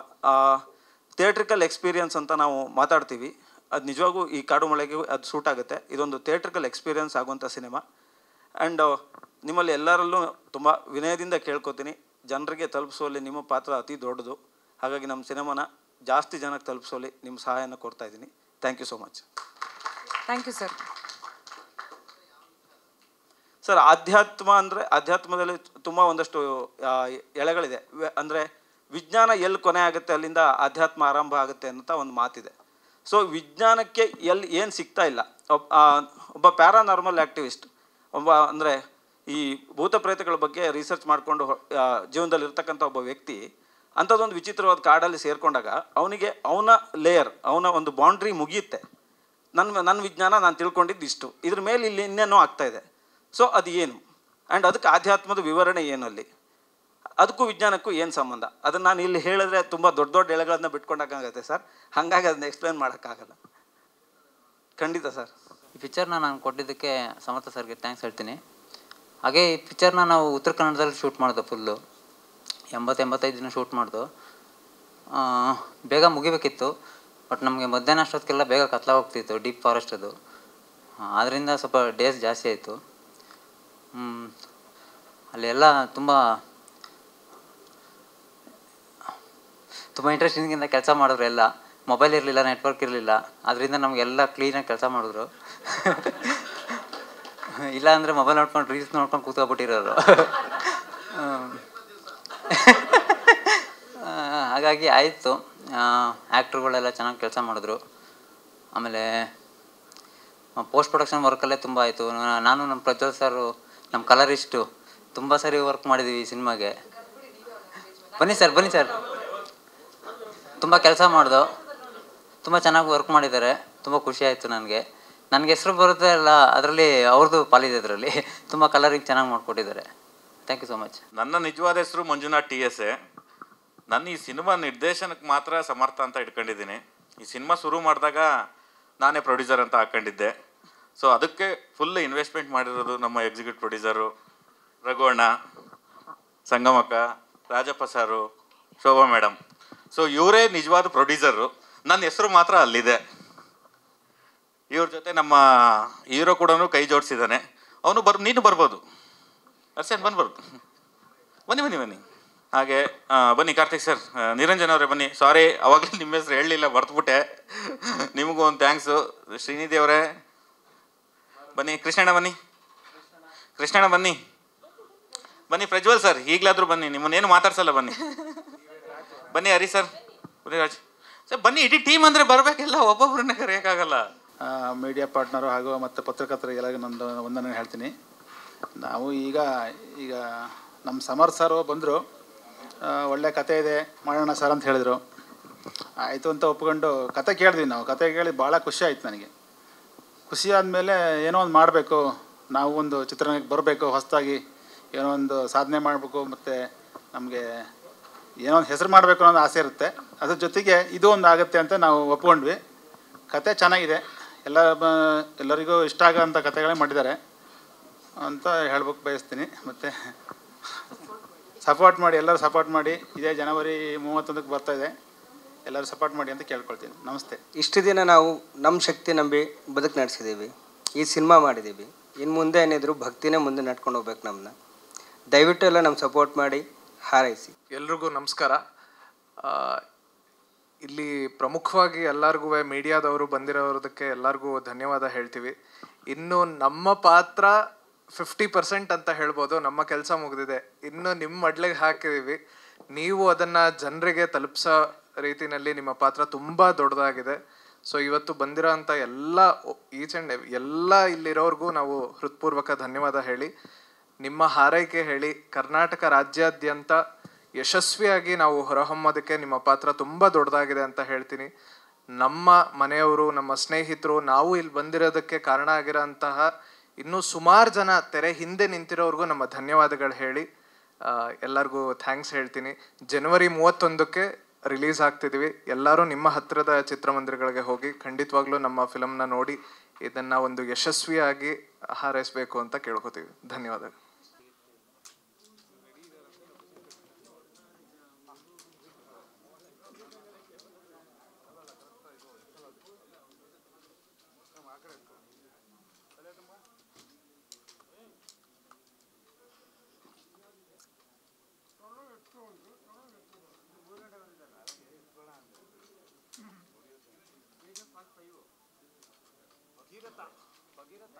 ಥಿಯೇಟ್ರಿಕಲ್ ಎಕ್ಸ್ಪೀರಿಯನ್ಸ್ ಅಂತ ನಾವು ಮಾತಾಡ್ತೀವಿ, ಅದು ನಿಜವಾಗೂ ಈ ಕಾಡು ಮಳೆಗೆ ಅದು ಸೂಟ್ ಆಗುತ್ತೆ. ಇದೊಂದು ಥಿಯೇಟ್ರಿಕಲ್ ಎಕ್ಸ್ಪೀರಿಯನ್ಸ್ ಆಗುವಂಥ ಸಿನಿಮಾ. ಆ್ಯಂಡ್ ನಿಮ್ಮಲ್ಲಿ ಎಲ್ಲರಲ್ಲೂ ತುಂಬ ವಿನಯದಿಂದ ಕೇಳ್ಕೊತೀನಿ, ಜನರಿಗೆ ತಲುಪಿಸುವಲ್ಲಿ ನಿಮ್ಮ ಪಾತ್ರ ಅತಿ ದೊಡ್ಡದು. ಹಾಗಾಗಿ ನಮ್ಮ ಸಿನಿಮಾನ ಜಾಸ್ತಿ ಜನಕ್ಕೆ ತಲುಪಿಸುವಲ್ಲಿ ನಿಮ್ಮ ಸಹಾಯನ ಕೊಡ್ತಾ ಇದ್ದೀನಿ. Thank you so much. Thank you sir. Sir, ಆಧ್ಯಾತ್ಮದಲ್ಲಿ ತುಂಬ ಒಂದಷ್ಟು ಎಳೆಗಳಿದೆ. ಅಂದರೆ ವಿಜ್ಞಾನ ಎಲ್ಲಿ ಕೊನೆ ಆಗುತ್ತೆ ಅಲ್ಲಿಂದ ಆಧ್ಯಾತ್ಮ ಆರಂಭ ಆಗುತ್ತೆ ಅಂತ ಒಂದು ಮಾತಿದೆ. ಸೊ ವಿಜ್ಞಾನಕ್ಕೆ ಎಲ್ಲಿ ಏನು ಸಿಗ್ತಾ ಇಲ್ಲ, ಒಬ್ಬ ಪ್ಯಾರಾನಾರ್ಮಲ್ ಆ್ಯಕ್ಟಿವಿಸ್ಟ್, ಅಂದರೆ ಈ ಭೂತ ಪ್ರೇತಗಳ ಬಗ್ಗೆ ರಿಸರ್ಚ್ ಮಾಡಿಕೊಂಡು ಜೀವನದಲ್ಲಿ ಇರ್ತಕ್ಕಂಥ ಒಬ್ಬ ವ್ಯಕ್ತಿ ಅಂಥದ್ದೊಂದು ವಿಚಿತ್ರವಾದ ಕಾಡಲ್ಲಿ ಸೇರಿಕೊಂಡಾಗ ಅವನ ಒಂದು ಬೌಂಡ್ರಿ ಮುಗಿಯುತ್ತೆ. ನನ್ನ ವಿಜ್ಞಾನ ನಾನು ತಿಳ್ಕೊಂಡಿದ್ದು ಇಷ್ಟು, ಇದ್ರ ಮೇಲೆ ಇಲ್ಲಿ ಇನ್ನೇನೋ ಆಗ್ತಾಯಿದೆ. ಸೊ ಅದು ಏನು, ಆ್ಯಂಡ್ ಅದಕ್ಕೆ ಆಧ್ಯಾತ್ಮದ ವಿವರಣೆ ಏನು, ಅಲ್ಲಿ ಅದಕ್ಕೂ ವಿಜ್ಞಾನಕ್ಕೂ ಏನು ಸಂಬಂಧ, ಅದನ್ನು ನಾನು ಇಲ್ಲಿ ಹೇಳಿದ್ರೆ ತುಂಬ ದೊಡ್ಡ ಎಳೆಗಳನ್ನ ಬಿಟ್ಕೊಂಡಾಗುತ್ತೆ ಸರ್. ಹಾಗಾಗಿ ಅದನ್ನ ಎಕ್ಸ್ಪ್ಲೇನ್ ಮಾಡೋಕ್ಕಾಗಲ್ಲ. ಖಂಡಿತ ಸರ್. ಈ ಪಿಕ್ಚರ್ನ ನಾನು ಕೊಟ್ಟಿದ್ದಕ್ಕೆ ಸಮರ್ಥ ಸರ್ಗೆ ಥ್ಯಾಂಕ್ಸ್ ಹೇಳ್ತೀನಿ. ಹಾಗೆ ಈ ಪಿಕ್ಚರ್ನ ನಾವು ಉತ್ತರ ಕನ್ನಡದಲ್ಲಿ ಶೂಟ್ ಮಾಡಿದೆ. ಫುಲ್ಲು 80-85 ದಿನ ಶೂಟ್ ಮಾಡ್ದು. ಬೇಗ ಮುಗಿಬೇಕಿತ್ತು, ಬಟ್ ನಮಗೆ ಮಧ್ಯಾಹ್ನ ಅಷ್ಟೊತ್ತಿಗೆಲ್ಲ ಬೇಗ ಹೋಗ್ತಿತ್ತು, ಡೀಪ್ ಫಾರೆಸ್ಟ್ ಅದು. ಆದ್ದರಿಂದ ಸ್ವಲ್ಪ ಡೇಸ್ ಜಾಸ್ತಿ ಆಯಿತು. ಅಲ್ಲೆಲ್ಲ ತುಂಬ ಇಂಟ್ರೆಸ್ಟಿಂಗಿಂದ ಕೆಲಸ ಮಾಡಿದ್ರು. ಎಲ್ಲ ಮೊಬೈಲ್ ಇರಲಿಲ್ಲ, ನೆಟ್ವರ್ಕ್ ಇರಲಿಲ್ಲ, ಅದರಿಂದ ನಮಗೆಲ್ಲ ಕ್ಲೀನಾಗಿ ಕೆಲಸ ಮಾಡಿದ್ರು. ಇಲ್ಲ ಅಂದರೆ ಮೊಬೈಲ್ ನೋಡ್ಕೊಂಡು ರೀಲ್ಸ್ ನೋಡ್ಕೊಂಡು ಕೂತ್ಕೊಬಿಟ್ಟಿರೋರು. ಹಾಗಾಗಿ ಆಯಿತು. ಆ್ಯಕ್ಟ್ರುಗಳೆಲ್ಲ ಚೆನ್ನಾಗಿ ಕೆಲಸ ಮಾಡಿದ್ರು. ಆಮೇಲೆ ಪೋಸ್ಟ್ ಪ್ರೊಡಕ್ಷನ್ ವರ್ಕಲ್ಲೇ ತುಂಬ ಆಯಿತು. ನಾನು ನಮ್ಮ ಪ್ರಜ್ವಲ್ ಸರು, ನಮ್ಮ ಕಲರಿಸ್ಟು ತುಂಬ ಸರಿ ವರ್ಕ್ ಮಾಡಿದ್ದೀವಿ ಈ ಸಿನಿಮಾಗೆ. ಬನ್ನಿ ಸರ್. ತುಂಬ ಕೆಲಸ ಮಾಡ್ದು, ತುಂಬ ಚೆನ್ನಾಗಿ ವರ್ಕ್ ಮಾಡಿದ್ದಾರೆ. ತುಂಬ ಖುಷಿ ಆಯಿತು ನನಗೆ ಹೆಸರು ಬರುತ್ತೆ ಅಲ್ಲ, ಅದರಲ್ಲಿ ಅವ್ರದ್ದು ಪಾಲಿದೆ. ಅದರಲ್ಲಿ ತುಂಬ ಕಲರಿಂಗ್ ಚೆನ್ನಾಗಿ ಮಾಡಿಕೊಟ್ಟಿದ್ದಾರೆ. Thank you so much. ನನ್ನ ನಿಜವಾದ ಹೆಸರು ಮಂಜುನಾಥ್ TSA. ನನ್ನ ಈ ಸಿನಿಮಾ ನಿರ್ದೇಶನಕ್ಕೆ ಮಾತ್ರ ಸಮರ್ಥ ಅಂತ ಇಟ್ಕೊಂಡಿದ್ದೀನಿ. ಈ ಸಿನಿಮಾ ಶುರು ಮಾಡಿದಾಗ ನಾನೇ ಪ್ರೊಡ್ಯೂಸರ್ ಅಂತ ಹಾಕ್ಕೊಂಡಿದ್ದೆ. ಸೊ ಅದಕ್ಕೆ ಫುಲ್ ಇನ್ವೆಸ್ಟ್ಮೆಂಟ್ ಮಾಡಿರೋದು ನಮ್ಮ ಎಕ್ಸಿಕ್ಯೂಟಿವ್ ಪ್ರೊಡ್ಯೂಸರು ರಘುವಣ್ಣ, ಸಂಗಮಕ್ಕ, ರಾಜಪ್ಪ ಸಾರು, ಶೋಭಾ ಮೇಡಮ್. ಸೊ ಇವರೇ ನಿಜವಾದ ಪ್ರೊಡ್ಯೂಸರು. ನನ್ನ ಹೆಸರು ಮಾತ್ರ ಅಲ್ಲಿದೆ. ಇವ್ರ ಜೊತೆ ನಮ್ಮ ಹೀರೋ ಕೂಡ ಕೈ ಜೋಡಿಸಿದ್ದಾನೆ. ಅವನು ನೀನು ಬರ್ಬೋದು, ಅರ್ಸೇನ್ ಬಂದ್ಬಾರ್ದು, ಬನ್ನಿ. ಹಾಗೆ ಬನ್ನಿ ಕಾರ್ತಿಕ್ ಸರ್, ನಿರಂಜನ್ ಅವರೇ ಬನ್ನಿ. ಸಾರಿ ಅವಾಗಲೇ ನಿಮ್ಮ ಹೆಸರು ಹೇಳಲಿಲ್ಲ, ಬರ್ತಬಿಟ್ಟೆ. ನಿಮಗೂ ಒಂದು ಥ್ಯಾಂಕ್ಸು. ಶ್ರೀನಿಧಿ ಅವರೇ ಬನ್ನಿ. ಕೃಷ್ಣಣ್ಣ ಬನ್ನಿ. ಪ್ರಜ್ವಲ್ ಸರ್ ಈಗಲಾದರೂ ಬನ್ನಿ, ನಿಮ್ಮನ್ನೇನು ಮಾತಾಡ್ಸಲ್ಲ, ಬನ್ನಿ. ಹರಿ ಸರ್, ರಾಜ್ ಸರ್ ಬನ್ನಿ. ಇಡೀ ಟೀಮ್ ಅಂದರೆ ಬರಬೇಕೆಲ್ಲ, ಒಬ್ಬೊಬ್ಬರನ್ನ ಕರೆಯೋಕ್ಕಾಗಲ್ಲ. ಮೀಡಿಯಾ ಪಾರ್ಟ್ನರು ಹಾಗೂ ಮತ್ತು ಪತ್ರಕರ್ತರಿಗೆಲ್ಲ ನಂದು ವಂದನೆ ಹೇಳ್ತೀನಿ. ನಾವು ಈಗ ನಮ್ಮ ಸಮರ್ ಸರ್ ಬಂದರು, ಒಳ್ಳೆ ಕತೆ ಇದೆ ಮಾಡೋಣ ಸರ್ ಅಂತ ಹೇಳಿದರು. ಆಯಿತು ಅಂತ ಒಪ್ಕೊಂಡು ಕತೆ ಕೇಳಿದ್ವಿ. ನಾವು ಕತೆ ಕೇಳಿ ಭಾಳ ಖುಷಿ ಆಯ್ತು ನನಗೆ. ಖುಷಿ ಆದಮೇಲೆ ಏನೋ ಒಂದು ಮಾಡಬೇಕು, ನಾವು ಒಂದು ಚಿತ್ರರಂಗಕ್ಕೆ ಬರಬೇಕು, ಹೊಸದಾಗಿ ಏನೋ ಒಂದು ಸಾಧನೆ ಮಾಡಬೇಕು, ಮತ್ತು ನಮಗೆ ಏನೋ ಒಂದು ಹೆಸರು ಮಾಡಬೇಕು ಅನ್ನೋದು ಆಸೆ ಇರುತ್ತೆ. ಅದ್ರ ಜೊತೆಗೆ ಇದು ಒಂದು ಆಗುತ್ತೆ ಅಂತ ನಾವು ಒಪ್ಕೊಂಡ್ವಿ. ಕತೆ ಚೆನ್ನಾಗಿದೆ, ಎಲ್ಲರಿಗೂ ಇಷ್ಟ ಆಗೋಂಥ ಕತೆಗಳೇ ಮಾಡಿದ್ದಾರೆ ಅಂತ ಹೇಳ್ಬೇಕು ಬಯಸ್ತೀನಿ. ಮತ್ತು ಸಪೋರ್ಟ್ ಮಾಡಿ, ಎಲ್ಲರೂ ಸಪೋರ್ಟ್ ಮಾಡಿ. ಇದೇ ಜನವರಿ 31ಕ್ಕೆ ಬರ್ತಾಯಿದೆ, ಎಲ್ಲರೂ ಸಪೋರ್ಟ್ ಮಾಡಿ ಅಂತ ಕೇಳ್ಕೊಳ್ತೀನಿ. ನಮಸ್ತೆ. ಇಷ್ಟು ದಿನ ನಾವು ನಮ್ಮ ಶಕ್ತಿ ನಂಬಿ ಬದುಕು ನಡೆಸಿದ್ದೀವಿ, ಈ ಸಿನಿಮಾ ಮಾಡಿದ್ದೀವಿ. ಇನ್ನು ಮುಂದೆ ಏನಿದ್ರು ಭಕ್ತಿನೇ ಮುಂದೆ ನಡ್ಕೊಂಡು ಹೋಗ್ಬೇಕು. ನಮ್ಮನ್ನ ದಯವಿಟ್ಟು ಎಲ್ಲ ನಮ್ಮ ಸಪೋರ್ಟ್ ಮಾಡಿ, ಹಾರೈಸಿ. ಎಲ್ರಿಗೂ ನಮಸ್ಕಾರ. ಇಲ್ಲಿ ಪ್ರಮುಖವಾಗಿ ಎಲ್ಲರಿಗೂ ಮೀಡಿಯಾದವರು ಬಂದಿರೋದಕ್ಕೆ ಎಲ್ಲರಿಗೂ ಧನ್ಯವಾದ ಹೇಳ್ತೀವಿ. ಇನ್ನು ನಮ್ಮ ಪಾತ್ರ 50% ಅಂತ ಹೇಳ್ಬೋದು. ನಮ್ಮ ಕೆಲಸ ಮುಗಿದಿದೆ, ಇನ್ನು ನಿಮ್ಮ ಮಡ್ಲಿಗೆ ಹಾಕಿದ್ದೀವಿ. ನೀವು ಅದನ್ನು ಜನರಿಗೆ ತಲುಪಿಸೋ ರೀತಿಯಲ್ಲಿ ನಿಮ್ಮ ಪಾತ್ರ ತುಂಬ ದೊಡ್ಡದಾಗಿದೆ. ಸೊ ಇವತ್ತು ಬಂದಿರೋ ಅಂಥ ಎಲ್ಲ ಇಲ್ಲಿರೋರ್ಗೂ ನಾವು ಹೃತ್ಪೂರ್ವಕ ಧನ್ಯವಾದ ಹೇಳಿ, ನಿಮ್ಮ ಹಾರೈಕೆ ಹೇಳಿ, ಕರ್ನಾಟಕ ರಾಜ್ಯಾದ್ಯಂತ ಯಶಸ್ವಿಯಾಗಿ ನಾವು ಹೊರಹೊಮ್ಮೋದಕ್ಕೆ ನಿಮ್ಮ ಪಾತ್ರ ತುಂಬ ದೊಡ್ಡದಾಗಿದೆ ಅಂತ ಹೇಳ್ತೀನಿ. ನಮ್ಮ ಮನೆಯವರು, ನಮ್ಮ ಸ್ನೇಹಿತರು, ನಾವು ಇಲ್ಲಿ ಬಂದಿರೋದಕ್ಕೆ ಕಾರಣ ಆಗಿರೋಂತಹ ಇನ್ನೂ ಸುಮಾರು ಜನ ತೆರೆ ಹಿಂದೆ ನಿಂತಿರೋರ್ಗೂ ನಮ್ಮ ಧನ್ಯವಾದಗಳು ಹೇಳಿ ಎಲ್ಲರಿಗೂ ಥ್ಯಾಂಕ್ಸ್ ಹೇಳ್ತೀನಿ. ಜನವರಿ 31ಕ್ಕೆ ರಿಲೀಸ್ ಆಗ್ತಿದ್ದೀವಿ. ಎಲ್ಲರೂ ನಿಮ್ಮ ಹತ್ತಿರದ ಚಿತ್ರಮಂದಿರಗಳಿಗೆ ಹೋಗಿ ಖಂಡಿತವಾಗ್ಲೂ ನಮ್ಮ ಫಿಲಮ್ನ ನೋಡಿ ಇದನ್ನು ಒಂದು ಯಶಸ್ವಿಯಾಗಿ ಹಾರೈಸಬೇಕು ಅಂತ ಕೇಳ್ಕೊತೀವಿ. ಧನ್ಯವಾದಗಳು. ಭಗೀರಥ